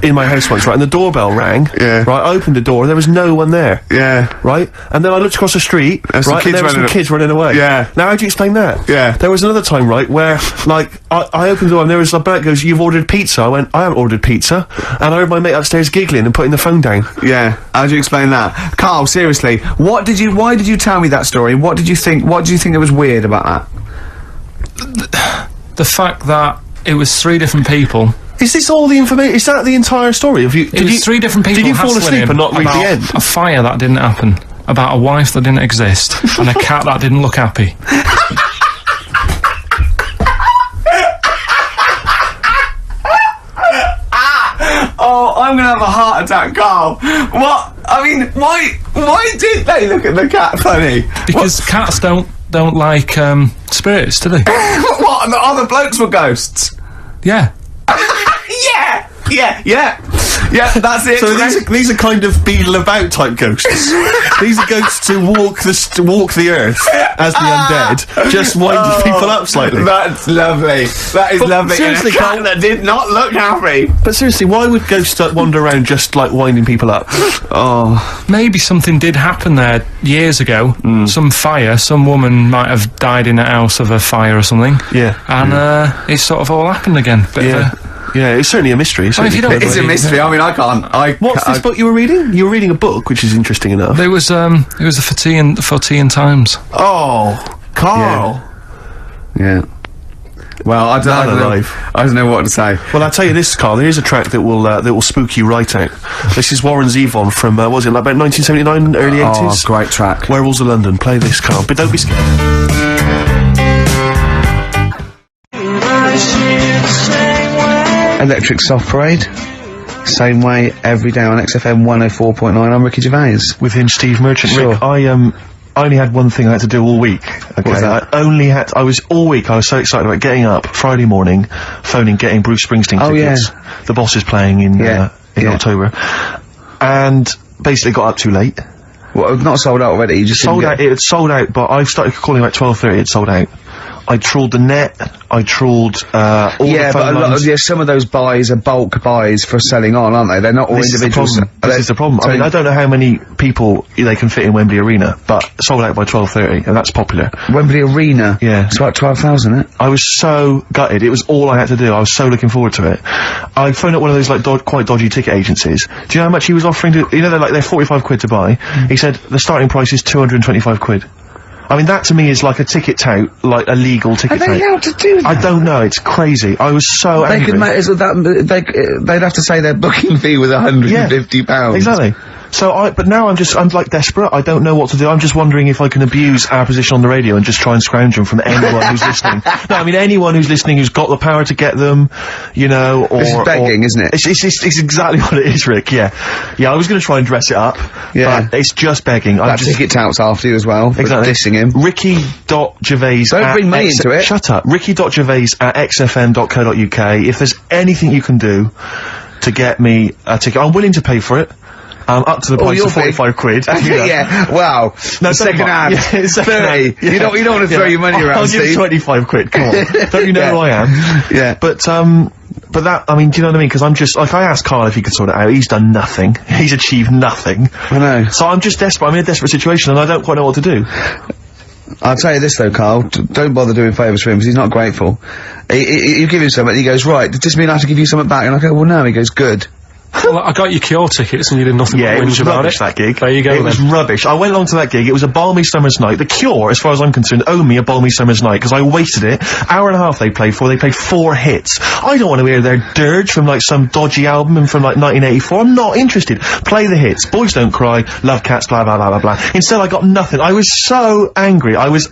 in my house once, right, and the doorbell rang. Yeah. Right, I opened the door, there was no one there. Yeah. Right? And then I looked across the street, There's some right, kids and there were some running kids running away. Yeah. Now, how do you explain that? Yeah. There was another time, right, where, like, I opened the door and there was a bloke goes, you've ordered pizza. I went, I haven't ordered pizza. And I heard my mate upstairs giggling and putting the phone down. Yeah, how do you explain that? Carl, seriously, why did you tell me that story? What did you think that was weird about that? The fact that it was 3 different people. Is this all the information? Is that the entire story? It was 3 different people. Did you fall hassling asleep him and not read about the end? A fire that didn't happen, about a wife that didn't exist, and a cat that didn't look happy. Oh, I'm gonna have a heart attack, Carl. What? I mean, why did they look at the cat funny? Because cats don't like spirits, do they? What? And the other blokes were ghosts? Yeah. Yeah. Yeah, that's it. So these are kind of beetle about type ghosts. These are ghosts who walk the earth as the undead, just winding people up slightly. That's lovely. That is lovely. Seriously, and a cat that did not look happy. But seriously, why would ghosts wander around just like winding people up? Oh, Maybe something did happen there years ago. Some fire, some woman might have died in a house of a fire or something. Yeah. And it's sort of all happened again. Bit of a- Yeah, it's certainly a mystery. I mean, if you don't- it's a mystery. I mean, I can't. What's this book you were reading? You were reading a book, which is interesting enough. It was the Fortean Times. Oh, Carl. Yeah. Well, I don't know what to say. Well, I'll tell you this, Carl. There is a track that will spook you right out. This is Warren Zevon from what was it, like about 1979, early 80s? Oh, great track. Werewolves of London. Play this, Carl, but don't be scared. Electric Soft Parade. Same way every day on XFM 104.9. I'm Ricky Gervais. With him, Steve Merchant. Sure. Rick, I only had one thing I had to do all week. Okay, was that? I was all week. I was so excited about getting up Friday morning, phoning, getting Bruce Springsteen tickets. Yeah. The Boss is playing in October, and basically got up too late. Well, not sold out already. You just Sold out. It had sold out, but I started calling about 12:30. It sold out. I trawled the net. I trawled all the phone lines. Some of those buys are bulk buys for selling on, aren't they? They're not all individuals. This is the problem. I mean, I don't know how many people they can fit in Wembley Arena, but sold out by 12:30, and that's popular. Wembley Arena. Yeah. It's about 12,000, isn't it? I was so gutted. It was all I had to do. I was so looking forward to it. I phoned up one of those like quite dodgy ticket agencies. Do you know how much he was offering to? You know, they're 45 quid to buy. He said the starting price is 225 quid. I mean, that to me is like a ticket tout, like a legal ticket tout. Are they allowed to do that? I don't know. It's crazy. I was so angry. They could make they'd have to say their booking fee was £150. Exactly. So but now I'm like desperate. I don't know what to do. I'm just wondering if I can abuse our position on the radio and just try and scrounge them from anyone who's listening. No, I mean anyone who's listening who's got the power to get them, you know, or... This is begging, isn't it? It's exactly what it is, Rick, yeah. Yeah, I was gonna try and dress it up, but it's just begging. That ticket tout's after you as well, exactly. Dissing him. Ricky.Gervais Don't bring me into it. Shut up. Ricky.Gervais@xfm.co.uk. If there's anything you can do to get me a ticket, I'm willing to pay for it. Up to the price of 45 quid. Yeah, wow. No, second hand. Yeah, 30. Yeah. You don't want to throw your money around, I'll give Steve. 25 quid, come on. Don't you know who I am? Yeah. But that, I mean, do you know what I mean? Because I'm just, like, I asked Carl if he could sort it out. He's done nothing. He's achieved nothing. I know. So I'm just desperate. I'm in a desperate situation and I don't quite know what to do. I'll tell you this though, Carl, don't bother doing favours for him because he's not grateful. You give him something and he goes, right, does this mean I have to give you something back? And I go, well no. He goes, good. Well, I got your Cure tickets and you did nothing but it was whinge about rubbish, it. that gig. There you go. It was rubbish. I went along to that gig. It was a balmy summer's night. The Cure, as far as I'm concerned, owe me a balmy summer's night because I wasted it. Hour and a half they played for. They played 4 hits. I don't want to hear their dirge from like some dodgy album and from like 1984. I'm not interested. Play the hits. Boys Don't Cry. Love Cats. Blah blah blah blah blah. Instead, I got nothing. I was so angry. I was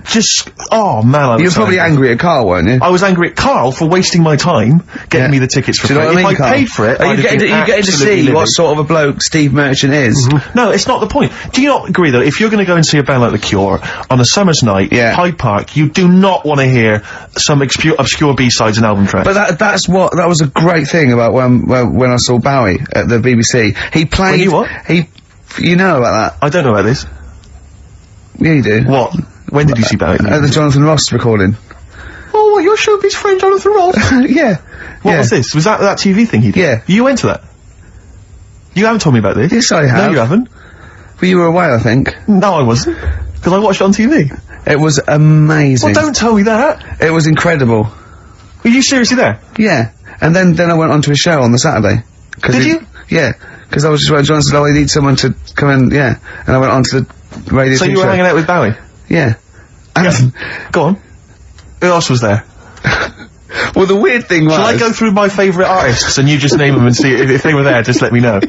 just. Oh man, You were probably angry at Carl, weren't you? I was angry at Carl for wasting my time getting me the tickets for Do you know free. what I mean, If I Carl? paid for it, Are you getting to see what sort of a bloke Steve Merchant is? No, it's not the point. Do you not agree, though, if you're going to go and see a band like The Cure on a summer's night, Hyde Park, you do not want to hear some obscure B-sides and album tracks. But that was a great thing about when I saw Bowie at the BBC. He played... You what? You know about that? I don't know about this. Yeah, you do. What? When did you see Bowie? At the Jonathan Ross recording. Oh, what, your showbiz friend Jonathan Ross? Yeah. What was this? Was that TV thing he did? Yeah. You went to that? You haven't told me about this. Yes, I have. No, you haven't. Well, you were away, I think. No, I wasn't. Because I watched it on TV. It was amazing. Well, don't tell me that. It was incredible. Were you seriously there? Yeah. And then I went on to a show on the Saturday. Did you? Yeah. Because I was just, John said, oh, I need someone to come in, And I went on to the radio So you were show. hanging out with Bowie? Yeah. Go on. Who else was there? Well, the weird thing was... Shall I go through my favourite artists and you just name them and see if they were there, just let me know.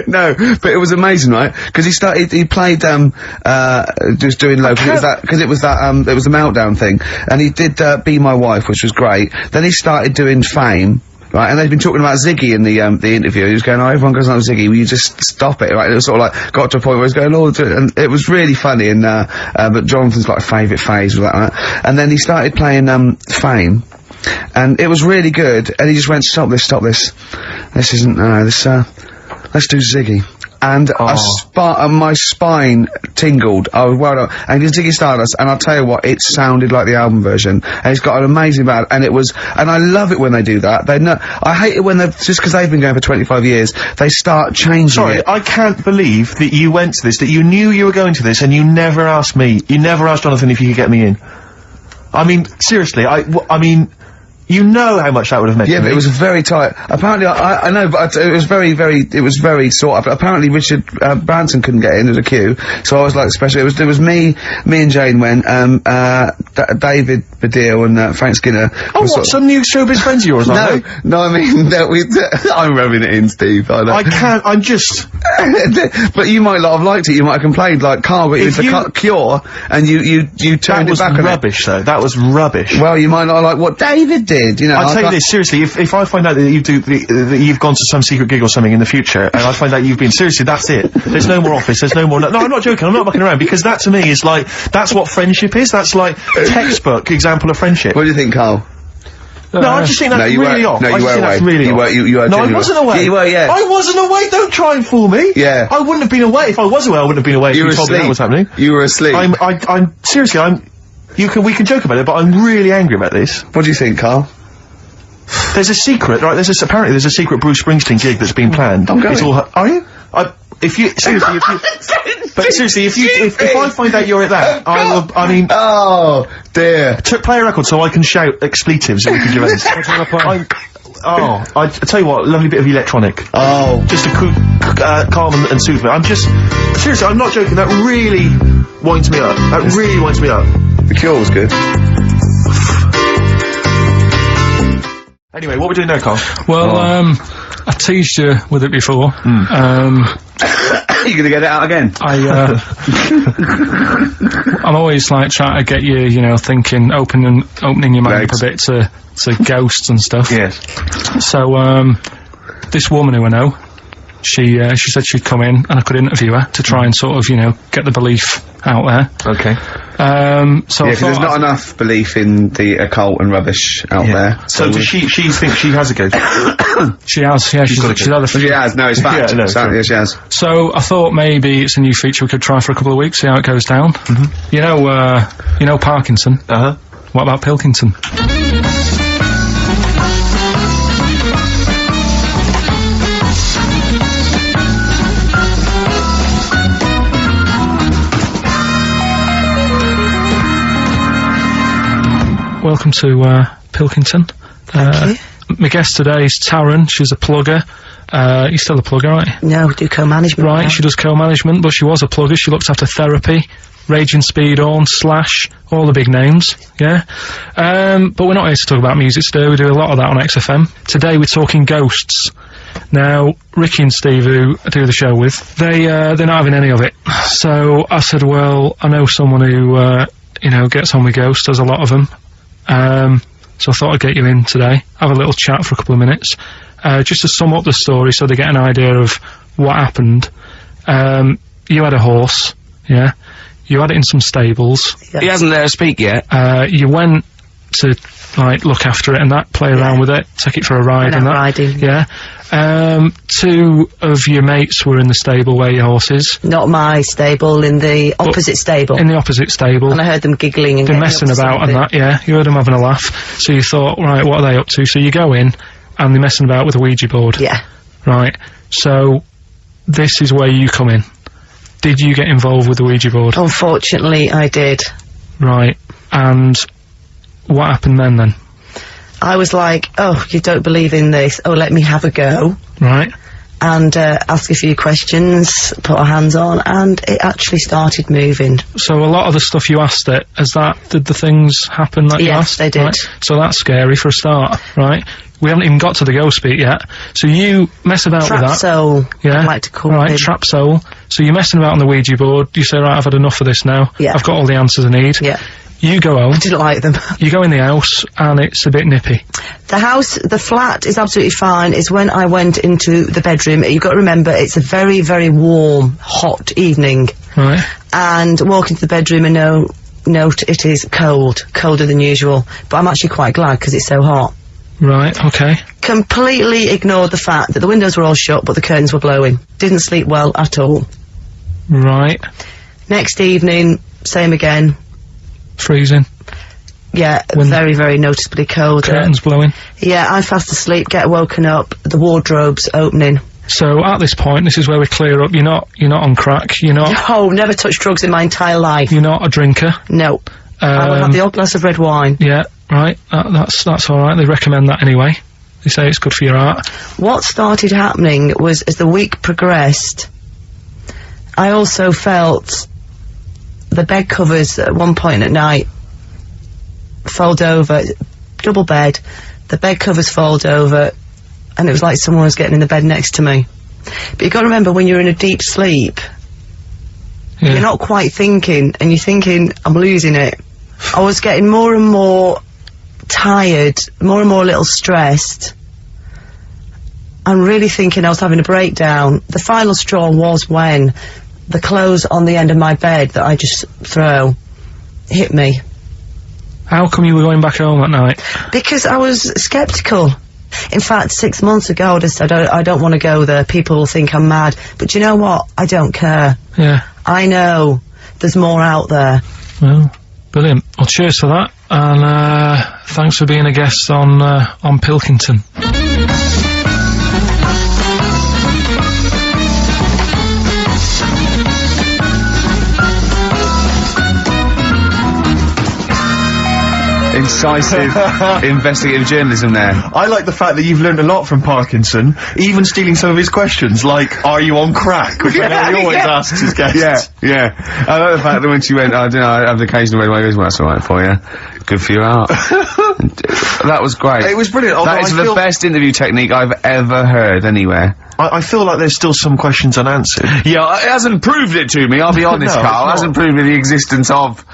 No, but it was amazing, right? Because he played, just doing local, because it was the Meltdown thing, and he did, Be My Wife, which was great. Then he started doing Fame, right, and they've been talking about Ziggy in the interview. He was going, oh, everyone goes on Ziggy, will you just stop it, right? And it was sort of like, got to a point where he was going, oh, and it was really funny, and, but Jonathan's like favourite phase was like that. And then he started playing, Fame, and it was really good, and he just went, stop this, this isn't, let's do Ziggy. And my spine tingled. I was well done. And it's Ziggy Stardust, and I'll tell you what, it sounded like the album version. And it's got an amazing band, and I love it when they do that. I hate it when just because they've been going for 25 years, they start changing it. I can't believe that you went to this, that you knew you were going to this, and you never asked me, you never asked Jonathan if you could get me in. I mean, seriously, I mean, you know how much that would have meant to me. Yeah, but it was very tight. Apparently, I know, but it was very sort of. Apparently, Richard Branson couldn't get into the queue, so I was like special. It was me and Jane went. David Baddiel and Frank Skinner. Oh, what? Some new showbiz friends of yours? No, I mean, I'm rubbing it in, Steve. I can't. I'm just. But you might not have liked it. You might have complained, like Carl got you the Cure, and you turned it back on it. That was rubbish, though. That was rubbish. Well, you might not like what David did. You know, I'll tell you this, seriously, if I find out that that you've gone to some secret gig or something in the future, and I find out you've been, seriously, that's it. There's no more Office, there's no more, no, I'm not joking, I'm not mucking around, because that to me is like, that's what friendship is, that's like textbook example of friendship. What do you think, Carl? No, I just think that's really off. No, you were away. You were no, I wasn't away. Yeah, you were, yeah. I wasn't away, don't try and fool me. Yeah. I wouldn't have been away. If I was away, I wouldn't have been away if you told me that was happening. You were asleep. Seriously, we can joke about it, but I'm really angry about this. What do you think, Carl? There's a secret, right? Apparently there's a secret Bruce Springsteen gig that's been planned. I'm going. It's all, are you? If I find out you're at that, Oh, dear. Play a record so I can shout expletives at Ricky Gervais. I tell you what, lovely bit of electronic. Oh. Just to calm and soothe me. Seriously, I'm not joking, that really winds me up. That really winds me up. The Cure was good. Anyway, what are we doing now, Carl? Well, I teased you with it before. You're gonna get it out again? I'm always like trying to get you, thinking, opening your mind up a bit to ghosts and stuff. Yes. So, this woman who I know, she said she'd come in and I could interview her to try and sort of, get the belief out there. Okay. So yeah, because there's not enough belief in the occult and rubbish out there. So does she think she has a ghost? She has, yeah, she's had a few. She has, no, it's fact. Yeah, no, yeah, she has. So I thought maybe it's a new feature we could try for a couple of weeks, see how it goes down. You know Parkinson? Uh-huh. What about Pilkington? Welcome to Pilkington. Thank you. My guest today is Taryn. She's a plugger. You're still a plugger, aren't you? No, we do co-management. Right, now. she does co-management, but she was a plugger. She looks after Therapy, Raging Speed On, Slash, all the big names, yeah? But we're not here to talk about music today. We do a lot of that on XFM. Today we're talking ghosts. Now, Ricky and Steve, who I do the show with, they're not having any of it. So I said, well, I know someone who, gets on with ghosts. There's a lot of them. So I thought I'd get you in today, have a little chat for a couple of minutes, just to sum up the story so they get an idea of what happened. You had a horse, yeah? You had it in some stables. Yes. He hasn't let her speak yet. You went to, like, look after it and that, play around with it, take it for a ride and that. Riding. Yeah. Two of your mates were in the stable where your horse is. Not my stable, in the opposite stable. In the opposite stable. And I heard them giggling and been messing about and that, yeah. You heard them having a laugh. So you thought, right, what are they up to? So you go in, and they're messing about with a Ouija board. Yeah. Right. So, this is where you come in. Did you get involved with the Ouija board? Unfortunately, I did. Right. And what happened then? I was like, oh, you don't believe in this. Oh, let me have a go. Right. And ask a few questions, put our hands on, and it actually started moving. So a lot of the stuff you asked it, did the things happen that you asked? Yes, they did. Right? So that's scary for a start, right? We haven't even got to the ghost bit yet. So you mess about with that. Trap soul, yeah. I like to call right, him. Trap soul. So you're messing about on the Ouija board, you say, right, I've had enough of this now. Yeah. I've got all the answers I need. Yeah. You go home. I didn't like them. You go in the house, and it's a bit nippy. The flat is absolutely fine. It's when I went into the bedroom, you've got to remember, it's a very, very warm, hot evening. Right. And walk into the bedroom and know note it is cold, colder than usual, but I'm actually quite glad because it's so hot. Right, okay. Completely ignored the fact that the windows were all shut but the curtains were blowing. Didn't sleep well at all. Right. Next evening, same again. Freezing. Yeah, very, very noticeably cold. Curtains blowing. Yeah, I'm fast asleep, get woken up, the wardrobe's opening. So at this point, this is where we clear up. You're not on crack. You're not. Oh, never touched drugs in my entire life. You're not a drinker. No. I will have the odd glass of red wine. Yeah, right. That's all right. They recommend that anyway. They say it's good for your heart. What started happening was, as the week progressed, I also felt the bed covers at one point at night fold over, double bed, the bed covers fold over, and it was like someone was getting in the bed next to me. But you've got to remember, when you're in a deep sleep, you're not quite thinking, and you're thinking, I'm losing it. I was getting more and more tired, more and more a little stressed. I'm really thinking I was having a breakdown. The final straw was when the clothes on the end of my bed that I just throw hit me. How come you were going back home at night? Because I was sceptical. In fact, 6 months ago, I just said, I don't want to go there. People will think I'm mad. But you know what? I don't care. Yeah. I know there's more out there. Well, brilliant. Well, cheers for that. And thanks for being a guest on Pilkington. Incisive investigative journalism there. I like the fact that you've learned a lot from Parkinson, even stealing some of his questions, like, are you on crack? Which I know he always asks his guests. Yeah. I like the fact that when she went, I don't know, I have the occasional red wine, well, that's alright for you. Good for your heart. That was great. It was brilliant. That is the best interview technique I've ever heard anywhere. I feel like there's still some questions unanswered. Yeah, it hasn't proved it to me, I'll be honest, No, Carl. It hasn't proved me the existence of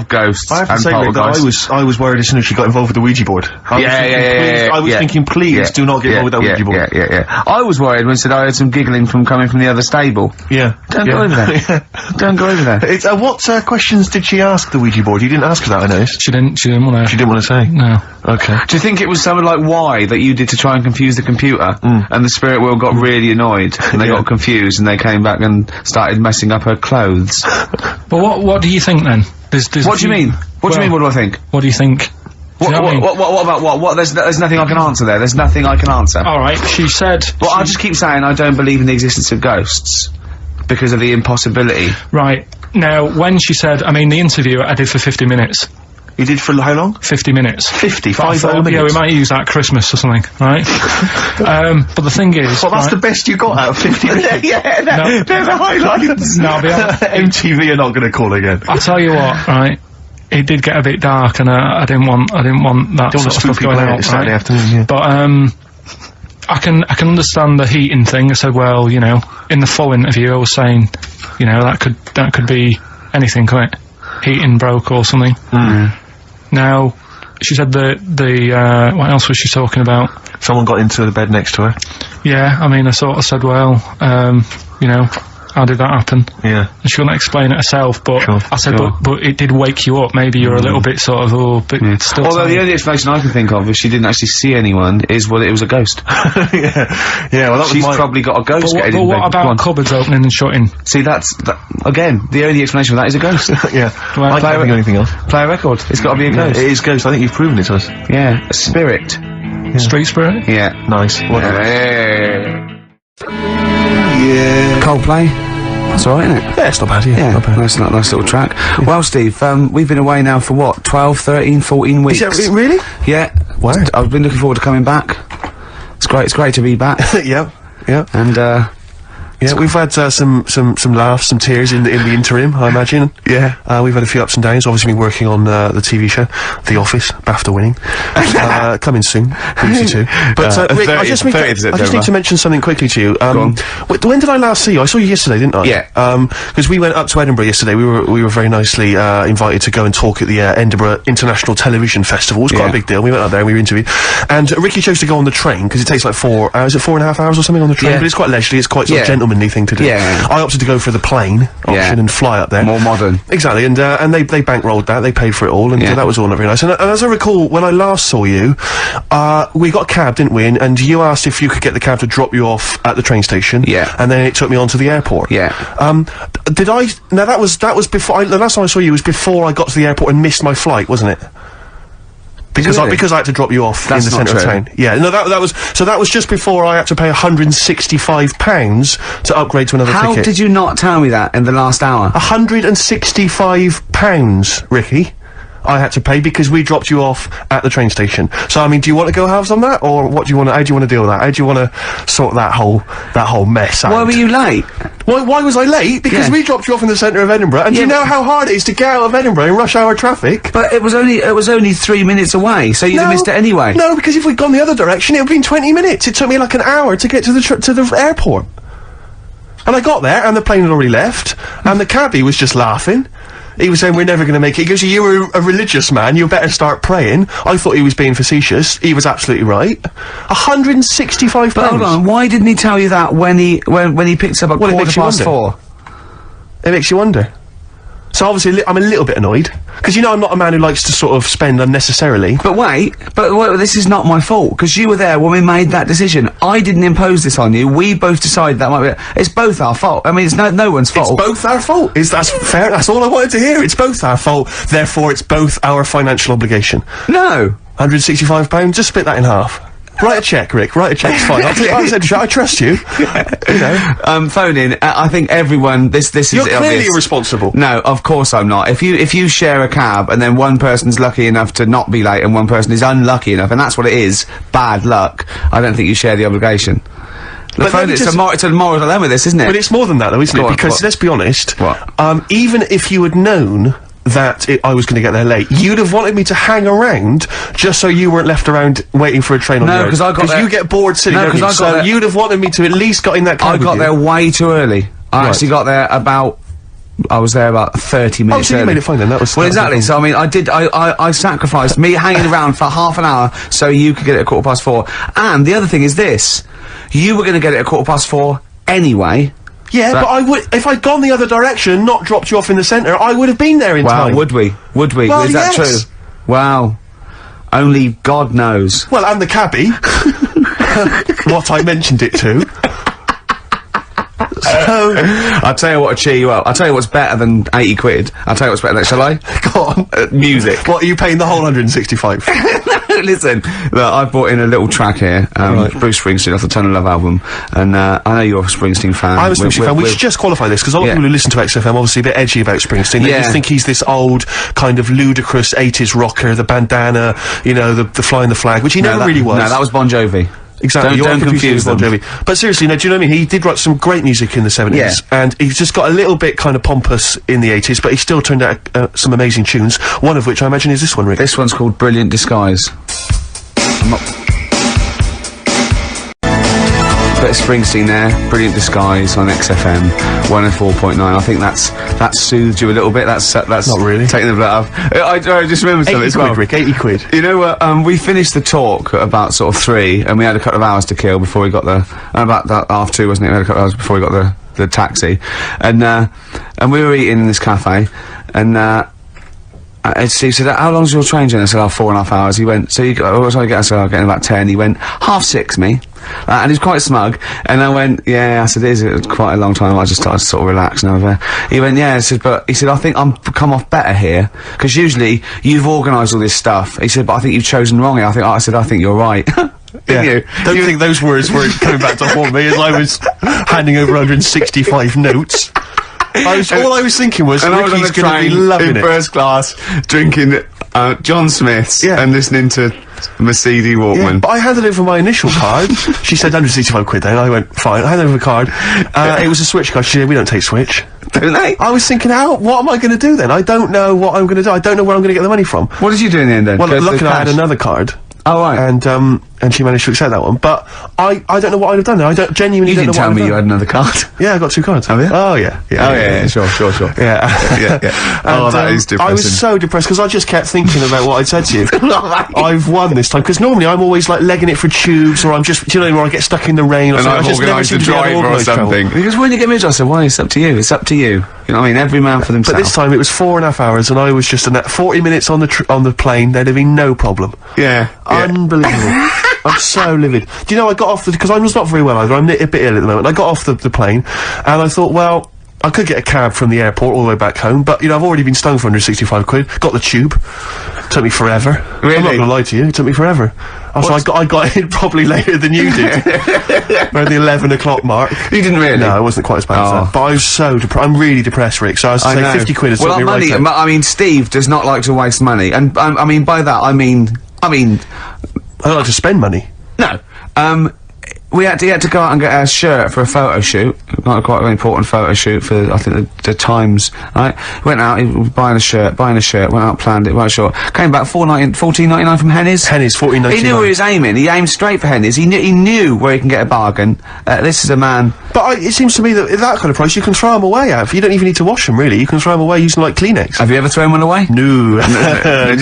ghosts I have to and say, Rick, that poltergeists. I was worried as soon as she got involved with the Ouija board. I was thinking, please do not get involved with that Ouija board. Yeah. I was worried when said I heard some giggling coming from the other stable. Yeah. Don't go over there. Don't go over there. It's, what questions did she ask the Ouija board? You didn't ask her that, I noticed. She didn't want to. She didn't want to say? No. Okay. Do you think it was something like why that you did to try and confuse the computer, and the spirit world got really annoyed, and they got confused, and they came back and started messing up her clothes? But what do you think then? There's What do you mean? What do you mean, what do I think? What do you think? What about what? There's nothing I can answer there. There's nothing I can answer. Alright, she said... Well, I'll just keep saying I don't believe in the existence of ghosts, because of the impossibility. Right. Now, when she said... I mean, the interview I did for 50 minutes. You did for how long? 50 minutes. 50? But I 5 thought, minutes? yeah, we might use that at Christmas or something, right? But the thing is... Well, that's the best you got out of 50 minutes. No. They're the highlights. No, I'll be honest. MTV are not going to call again. I'll tell you what, right? It did get a bit dark, and I didn't want that sort of stuff going on, Saturday right? afternoon, yeah. But I can understand the heating thing. I said, well, you know, in the full interview, I was saying, you know, that could be anything, couldn't it? Heating broke or something. Now, she said what else was she talking about? Someone got into the bed next to her. Yeah, I mean, I sort of said, well, you know, how did that happen? Yeah. And she couldn't explain it herself, but Sure, I said, but it did wake you up. Maybe you're a little bit sort of, still. Although the only explanation I can think of, if she didn't actually see anyone, is well, it was a ghost. Yeah, well, that She's was probably got a ghost But getting in what bed. about cupboards opening and shutting? See, again, the only explanation for that is a ghost. Yeah. Well, I can't think of anything else. Play a record. It's got to be a ghost. It is ghost. I think you've proven it to us. Yeah, a spirit. Street spirit? Yeah. Nice. Whatever. Yeah. Coldplay. That's alright, isn't it? Yeah, it's not bad, yeah. Not bad. Nice little track. Well, Steve, we've been away now for what, 12, 13, 14 weeks? Is that really? Yeah. Wow. I've been looking forward to coming back. It's great to be back. Yep. And, yeah, we've had some laughs, some tears in the interim, I imagine. Yeah. We've had a few ups and downs. Obviously, been working on the TV show, The Office, BAFTA winning. Coming soon, BBC Two. But Rick, I just need to mention something quickly to you. When did I last see you? I saw you yesterday, didn't I? Yeah. Because we went up to Edinburgh yesterday. We were very nicely invited to go and talk at the Edinburgh International Television Festival. It was quite a big deal. We went up there and we were interviewed. And Ricky chose to go on the train because it takes like 4 hours. Is it 4.5 hours or something on the train? Yeah. But it's quite leisurely. It's quite sort of gentlemanly. womanly thing to do. Yeah. I opted to go for the plane option and fly up there. More modern. Exactly, and they bankrolled that, they paid for it all, and that was all not very nice. And as I recall, when I last saw you, we got a cab, didn't we? And you asked if you could get the cab to drop you off at the train station. Yeah. And then it took me on to the airport. Yeah. Did I... Now, that was before... the last time I saw you was before I got to the airport and missed my flight, wasn't it? Because I had to drop you off in the centre of town. Yeah, no, that was just before I had to pay £165 to upgrade to another ticket. How did you not tell me that in the last hour? £165, Ricky. I had to pay because we dropped you off at the train station. So, I mean, do you want to go halves on that, or what do you want to, how do you want to deal with that? How do you want to sort that whole mess out? Why were you late? Why was I late? Because we dropped you off in the centre of Edinburgh, and do you know how hard it is to get out of Edinburgh in rush hour traffic? But it was only 3 minutes away, so you'd have missed it anyway. No, because if we'd gone the other direction, it would have been 20 minutes. It took me like an hour to get to the airport. And I got there, and the plane had already left, and the cabbie was just laughing. He was saying, we're never going to make it. He goes, you were a religious man, you better start praying. I thought he was being facetious. He was absolutely right. £165. But hold on, why didn't he tell you that when he picks up at 4:15? It makes you wonder. So obviously, I'm a little bit annoyed. Because you know I'm not a man who likes to sort of spend unnecessarily. But wait, this is not my fault, because you were there when we made that decision. I didn't impose this on you, we both decided that might be it's both our fault. I mean, it's no one's fault. It's both our fault. That's fair, that's all I wanted to hear. It's both our fault, therefore it's both our financial obligation. No. £165, just split that in half. Write a cheque, Rick. Write a cheque. It's fine. I trust you. You know. Phone in. I think everyone. This is. You're clearly obvious. irresponsible. No, of course I'm not. If you share a cab and then one person's lucky enough to not be late and one person is unlucky enough, and that's what it is, bad luck. I don't think you share the obligation. Look, phone. It's a moral dilemma, this, isn't it? But it's more than that, though, isn't it? Because let's be honest. What? Even if you had known that I was going to get there late, you'd have wanted me to hang around just so you weren't left around waiting for a train on the road. No, because you get bored sitting, don't you? So you'd have wanted me to at least got in that car. I got there way too early. I actually got there I was there about 30 minutes so early. You made it fine then, that was... Well, exactly, so I mean, I sacrificed me hanging around for half an hour so you could get it at 4:15. And the other thing is this, you were gonna get it at 4:15 anyway. Yeah, but I would, if I'd gone the other direction and not dropped you off in the centre, I would have been there in time. Wow, would we? Well, is that true? Wow. Only God knows. Well, and the cabbie. What I mentioned it to. So... I'll tell you what to cheer you up. I'll tell you what's better than 80 quid. I'll tell you what's better than... Shall I? Go on. Music. What, are you paying the whole 165? No, listen. Look, I brought in a little track here. Bruce Springsteen off the Ton of Love album. And, I know you're a Springsteen fan. I'm a Springsteen fan. We should just qualify this, because a lot of people who listen to XFM obviously a bit edgy about Springsteen. They just think he's this old, kind of ludicrous 80s rocker, the bandana, you know, the flying the flag, which he never really was. No, that was Bon Jovi. Exactly. Don't confuse them. Bon Jovi. But seriously, no, do you know what I mean? He did write some great music in the 70s, and he's just got a little bit kind of pompous in the 80s, but he still turned out some amazing tunes, one of which I imagine is this one, Rick. This one's called Brilliant Disguise. Bit of Springsteen there, Brilliant Disguise on XFM 104.9. I think that soothed you a little bit. That's not really taking the blood off. I just remembered something. 80 quid, Rick. 80 quid. You know what? We finished the talk at about sort of 3, and we had a couple of hours to kill before we got about that half 2, wasn't it? We had a couple of hours before we got the taxi, and we were eating in this cafe, and. Steve said, how long's your train journey? I said, 4.5 hours. He went, so you go, what time you get? I said, I'll get in about 10. He went, 6:30, me. And he was quite smug. And I went, yeah, I said, it was quite a long time. I just started to sort of relax and over. He went, yeah, I said, but, he said, I think I'm come off better here. Because usually, you've organised all this stuff. He said, but I think you've chosen wrong here. I think you're right. Yeah. You? Don't think those words were coming back to haunt me as I was handing over 165 notes. All I was thinking was, Ricky's gonna be loving it. First class, drinking John Smith's and listening to Mercedes Walkman. Yeah, but I handed over my initial card. She said 165 quid then. I went, fine. I handed over the card. It was a Switch card. She said, we don't take Switch. Don't they? I was thinking, what am I going to do then? I don't know what I'm going to do. I don't know where I'm going to get the money from. What did you do in the end then? Well, luckily I had another card. Oh, right. And, and she managed to accept that one. But I don't know what I'd have done there. I don't genuinely. You don't didn't know tell what me I'd you have had another card. Yeah, I got 2 cards. Have you? Oh yeah. Sure. Yeah. Oh, that is depressing. I was so depressed because I just kept thinking about what I'd said to you. I've won this time, because normally I'm always like legging it for tubes, or I'm just, do you know, where I get stuck in the rain, or And something. I've I just never organised seem a to be able to driver or organise travel. something. Because when you get me, I said, "Why? It's up to you. It's up to you." You know what I mean? Every man for themselves. But this time it was 4.5 hours, and I was just in that 40 minutes on the plane. There'd have been no problem. Yeah. Unbelievable. I'm so livid. Do you know, I got off because I was not very well either. I'm a bit ill at the moment. I got off the plane, and I thought, well, I could get a cab from the airport all the way back home, but, you know, I've already been stung for 165 quid. Got the tube. Took me forever. Really? I'm not gonna lie to you, it took me forever. Also, I got in probably later than you did. Around the 11 o'clock mark. You didn't really? No, it wasn't quite as bad as that. But I was so I'm really depressed, Rick, so I was to say 50 quid has took me right money, out. I mean, Steve does not like to waste money, and, I mean, by that, I mean... I don't like to spend money. No. He had to go out and get a shirt for a photo shoot, quite an important photo shoot for, I think, the Times, right? Went out, he was buying a shirt, went out, planned it, right short. Came back, $14.99 from Henny's. Henny's, $14.99. He knew where he was aiming, he aimed straight for Henny's, he knew where he can get a bargain. This is a man... But it seems to me that at that kind of price, you can throw them away, Alf. You don't even need to wash them, really. You can throw them away using, like, Kleenex. Have you ever thrown one away? No. No.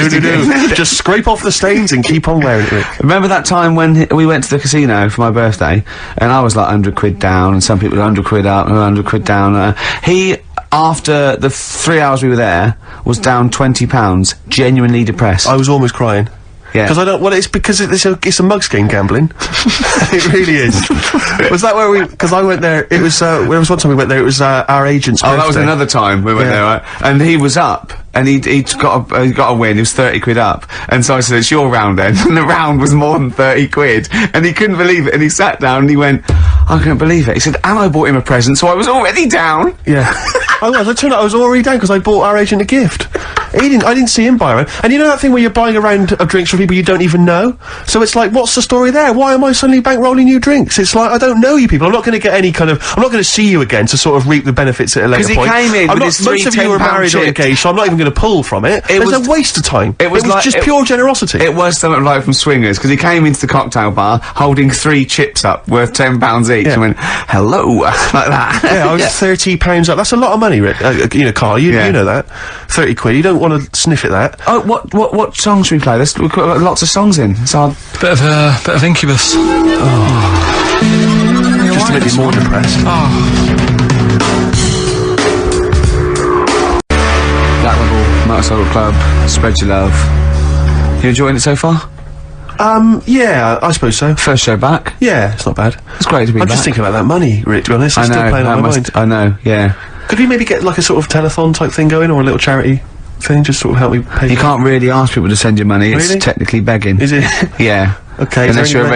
Just scrape off the stains and keep on wearing it, Rick. Remember that time when we went to the casino for my birthday, and I was like 100 quid down, and some people were 100 quid up and 100 quid down. He, after the 3 hours we were there, was down £20, genuinely depressed. I was almost crying. Yeah. Because I don't, well, it's because it's a mugs game gambling. It really is. Was that where because I went there, it was, there was one time we went there, it was, our agent's birthday. that was another time we went there, right? And he was up, and he got a win, he was 30 quid up. And so I said, "It's your round then." And the round was more than 30 quid. And he couldn't believe it, and he sat down and he went, "I couldn't believe it." He said, "And I bought him a present, so I was already down." Yeah. I turned out I was already down because I bought our agent a gift. I didn't see him buy around. And you know that thing where you're buying a round of drinks for people you don't even know? So it's like, what's the story there? Why am I suddenly bankrolling you drinks? It's like, I don't know you people. I'm not going to get any kind of, I'm not going to see you again to sort of reap the benefits at a later point. Because he came in with his most of you are married or engaged, so I'm not even going to pull from it. It's a waste of time. It was like, just pure generosity. It was something like from Swingers, because he came into the cocktail bar holding 3 chips up worth £10 each and went, "Hello," like that. Yeah, I was £30 up. That's a lot of money, Rick. You know, Carl, you know that. 30 quid. You don't want to sniff at that. Oh, what songs should we play? We've got lots of songs in. So Bit of Incubus. Just to make me more depressed. Black Rebel, Motorcycle Club, Spread Your Love. You enjoying it so far? Yeah, I suppose so. First show back. Yeah, it's not bad. It's great to be I'm back. just thinking about that money, Rick, to be honest. It's still playing on my mind. I know, yeah. Could we maybe get like a sort of telethon type thing going, or a little charity thing, just sort of help me pay? You can't really ask people to send you money. Really? It's technically begging. Is it? Yeah. Okay. Unless you're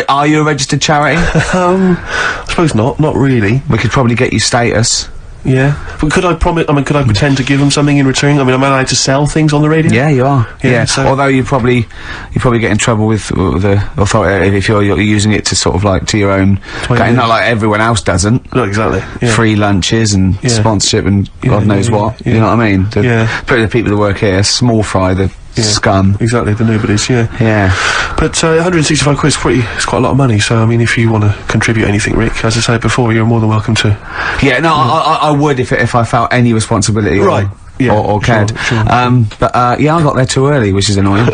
are you a registered charity? I suppose not. Not really. We could probably get you status. Yeah. But could I pretend to give them something in return? I mean, am I allowed to sell things on the radio? Yeah, you are. Yeah, so- Although you probably get in trouble with the authority if you're using it to sort of like to your own. Not like everyone else doesn't. No, exactly. Yeah. Free lunches and sponsorship and God knows what. You know what I mean? The people that work here, small fry, the scum. Exactly, the nobodies. Yeah. Yeah. But 165 quid is it's quite a lot of money. So I mean, if you want to contribute anything, Rick, as I said before, you're more than welcome to. Yeah. No, I would if I felt any responsibility. Right. Or cared. Sure. But yeah, I got there too early, which is annoying.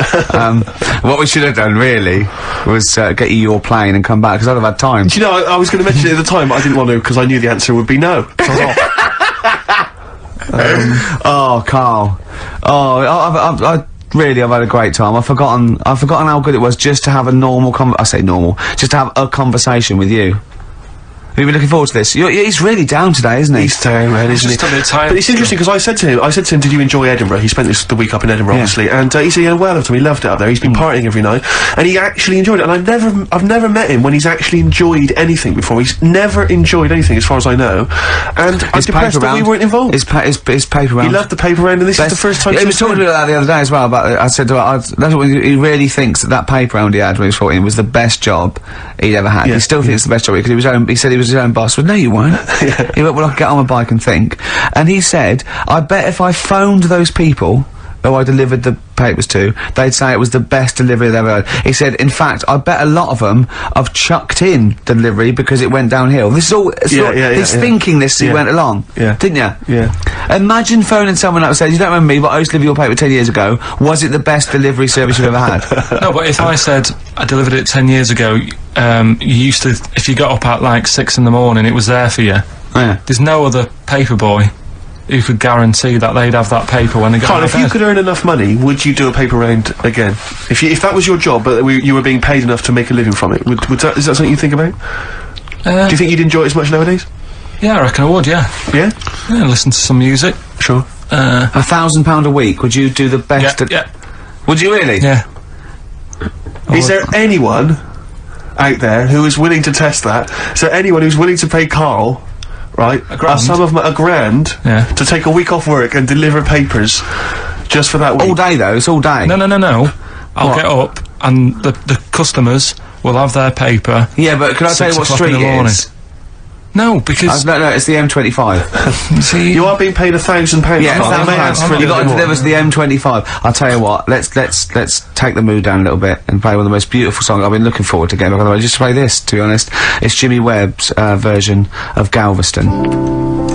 What we should have done really was get you your plane and come back, because I'd have had time. Do you know, I was going to mention it at the time, but I didn't want to because I knew the answer would be no. So I was off. Oh, Carl. Oh, I've had a great time. I've forgotten how good it was just to have a normal just to have a conversation with you. Have you been looking forward to this? He's really down today, isn't he? He's down, man, isn't he? Just a bit tired. But it's interesting because I said to him, "Did you enjoy Edinburgh?" He spent the week up in Edinburgh, obviously, and he said he had a well of time. He loved it up there. He's been partying every night, and he actually enjoyed it. And I've never met him when he's actually enjoyed anything before. He's never enjoyed anything, as far as I know. And I'm depressed that we weren't involved. His paper round. He loved the paper round, and this is the first time. He was talking about that the other day as well. About I said to him, that's what he really thinks that paper round he had when he was 14 was the best job he'd ever had. Yeah. He still thinks it's the best job because he said he was his own boss. Well, no, you weren't. He went, "Well, I'll get on my bike and think." And he said, "I bet if I phoned those people who I delivered the papers to, they'd say it was the best delivery they've ever had. He said, in fact, I bet a lot of them have chucked in delivery because it went downhill. This is all, he's thinking this as he went along. Yeah. Didn't you? Yeah. Imagine phoning someone up and saying, you don't remember me, but I used to deliver your paper 10 years ago. Was it the best delivery service you've ever had? No, but if I said I delivered it 10 years ago, you used to, if you got up at like 6 in the morning, it was there for you. Yeah. There's no other paper boy who could guarantee that they'd have that paper when they got Carl, out of if you bed. could earn enough money, would you do a paper round again? If that was your job, but you were being paid enough to make a living from it, is that something you think about? Do you think you'd enjoy it as much nowadays? Yeah, I reckon I would, yeah. Yeah? Yeah, listen to some music. Sure. £1,000 a week, would you do the best? Yeah. Would you really? Yeah. Is there anyone out there who is willing to test that? Is there anyone who's willing to pay Carl, right, a sum of a grand to take a week off work and deliver papers just for that week? All day though, it's all day. No. I'll get up and the customers will have their paper. Yeah, but can I tell you what street it is? No, because... no, it's the M25. See, you are being paid £1,000. Yeah, £1,000. You've got to deliver to the M25. I'll tell you what, let's take the mood down a little bit and play one of the most beautiful songs. I've been looking forward to getting back on the road. Just to play this, to be honest. It's Jimmy Webb's version of Galveston.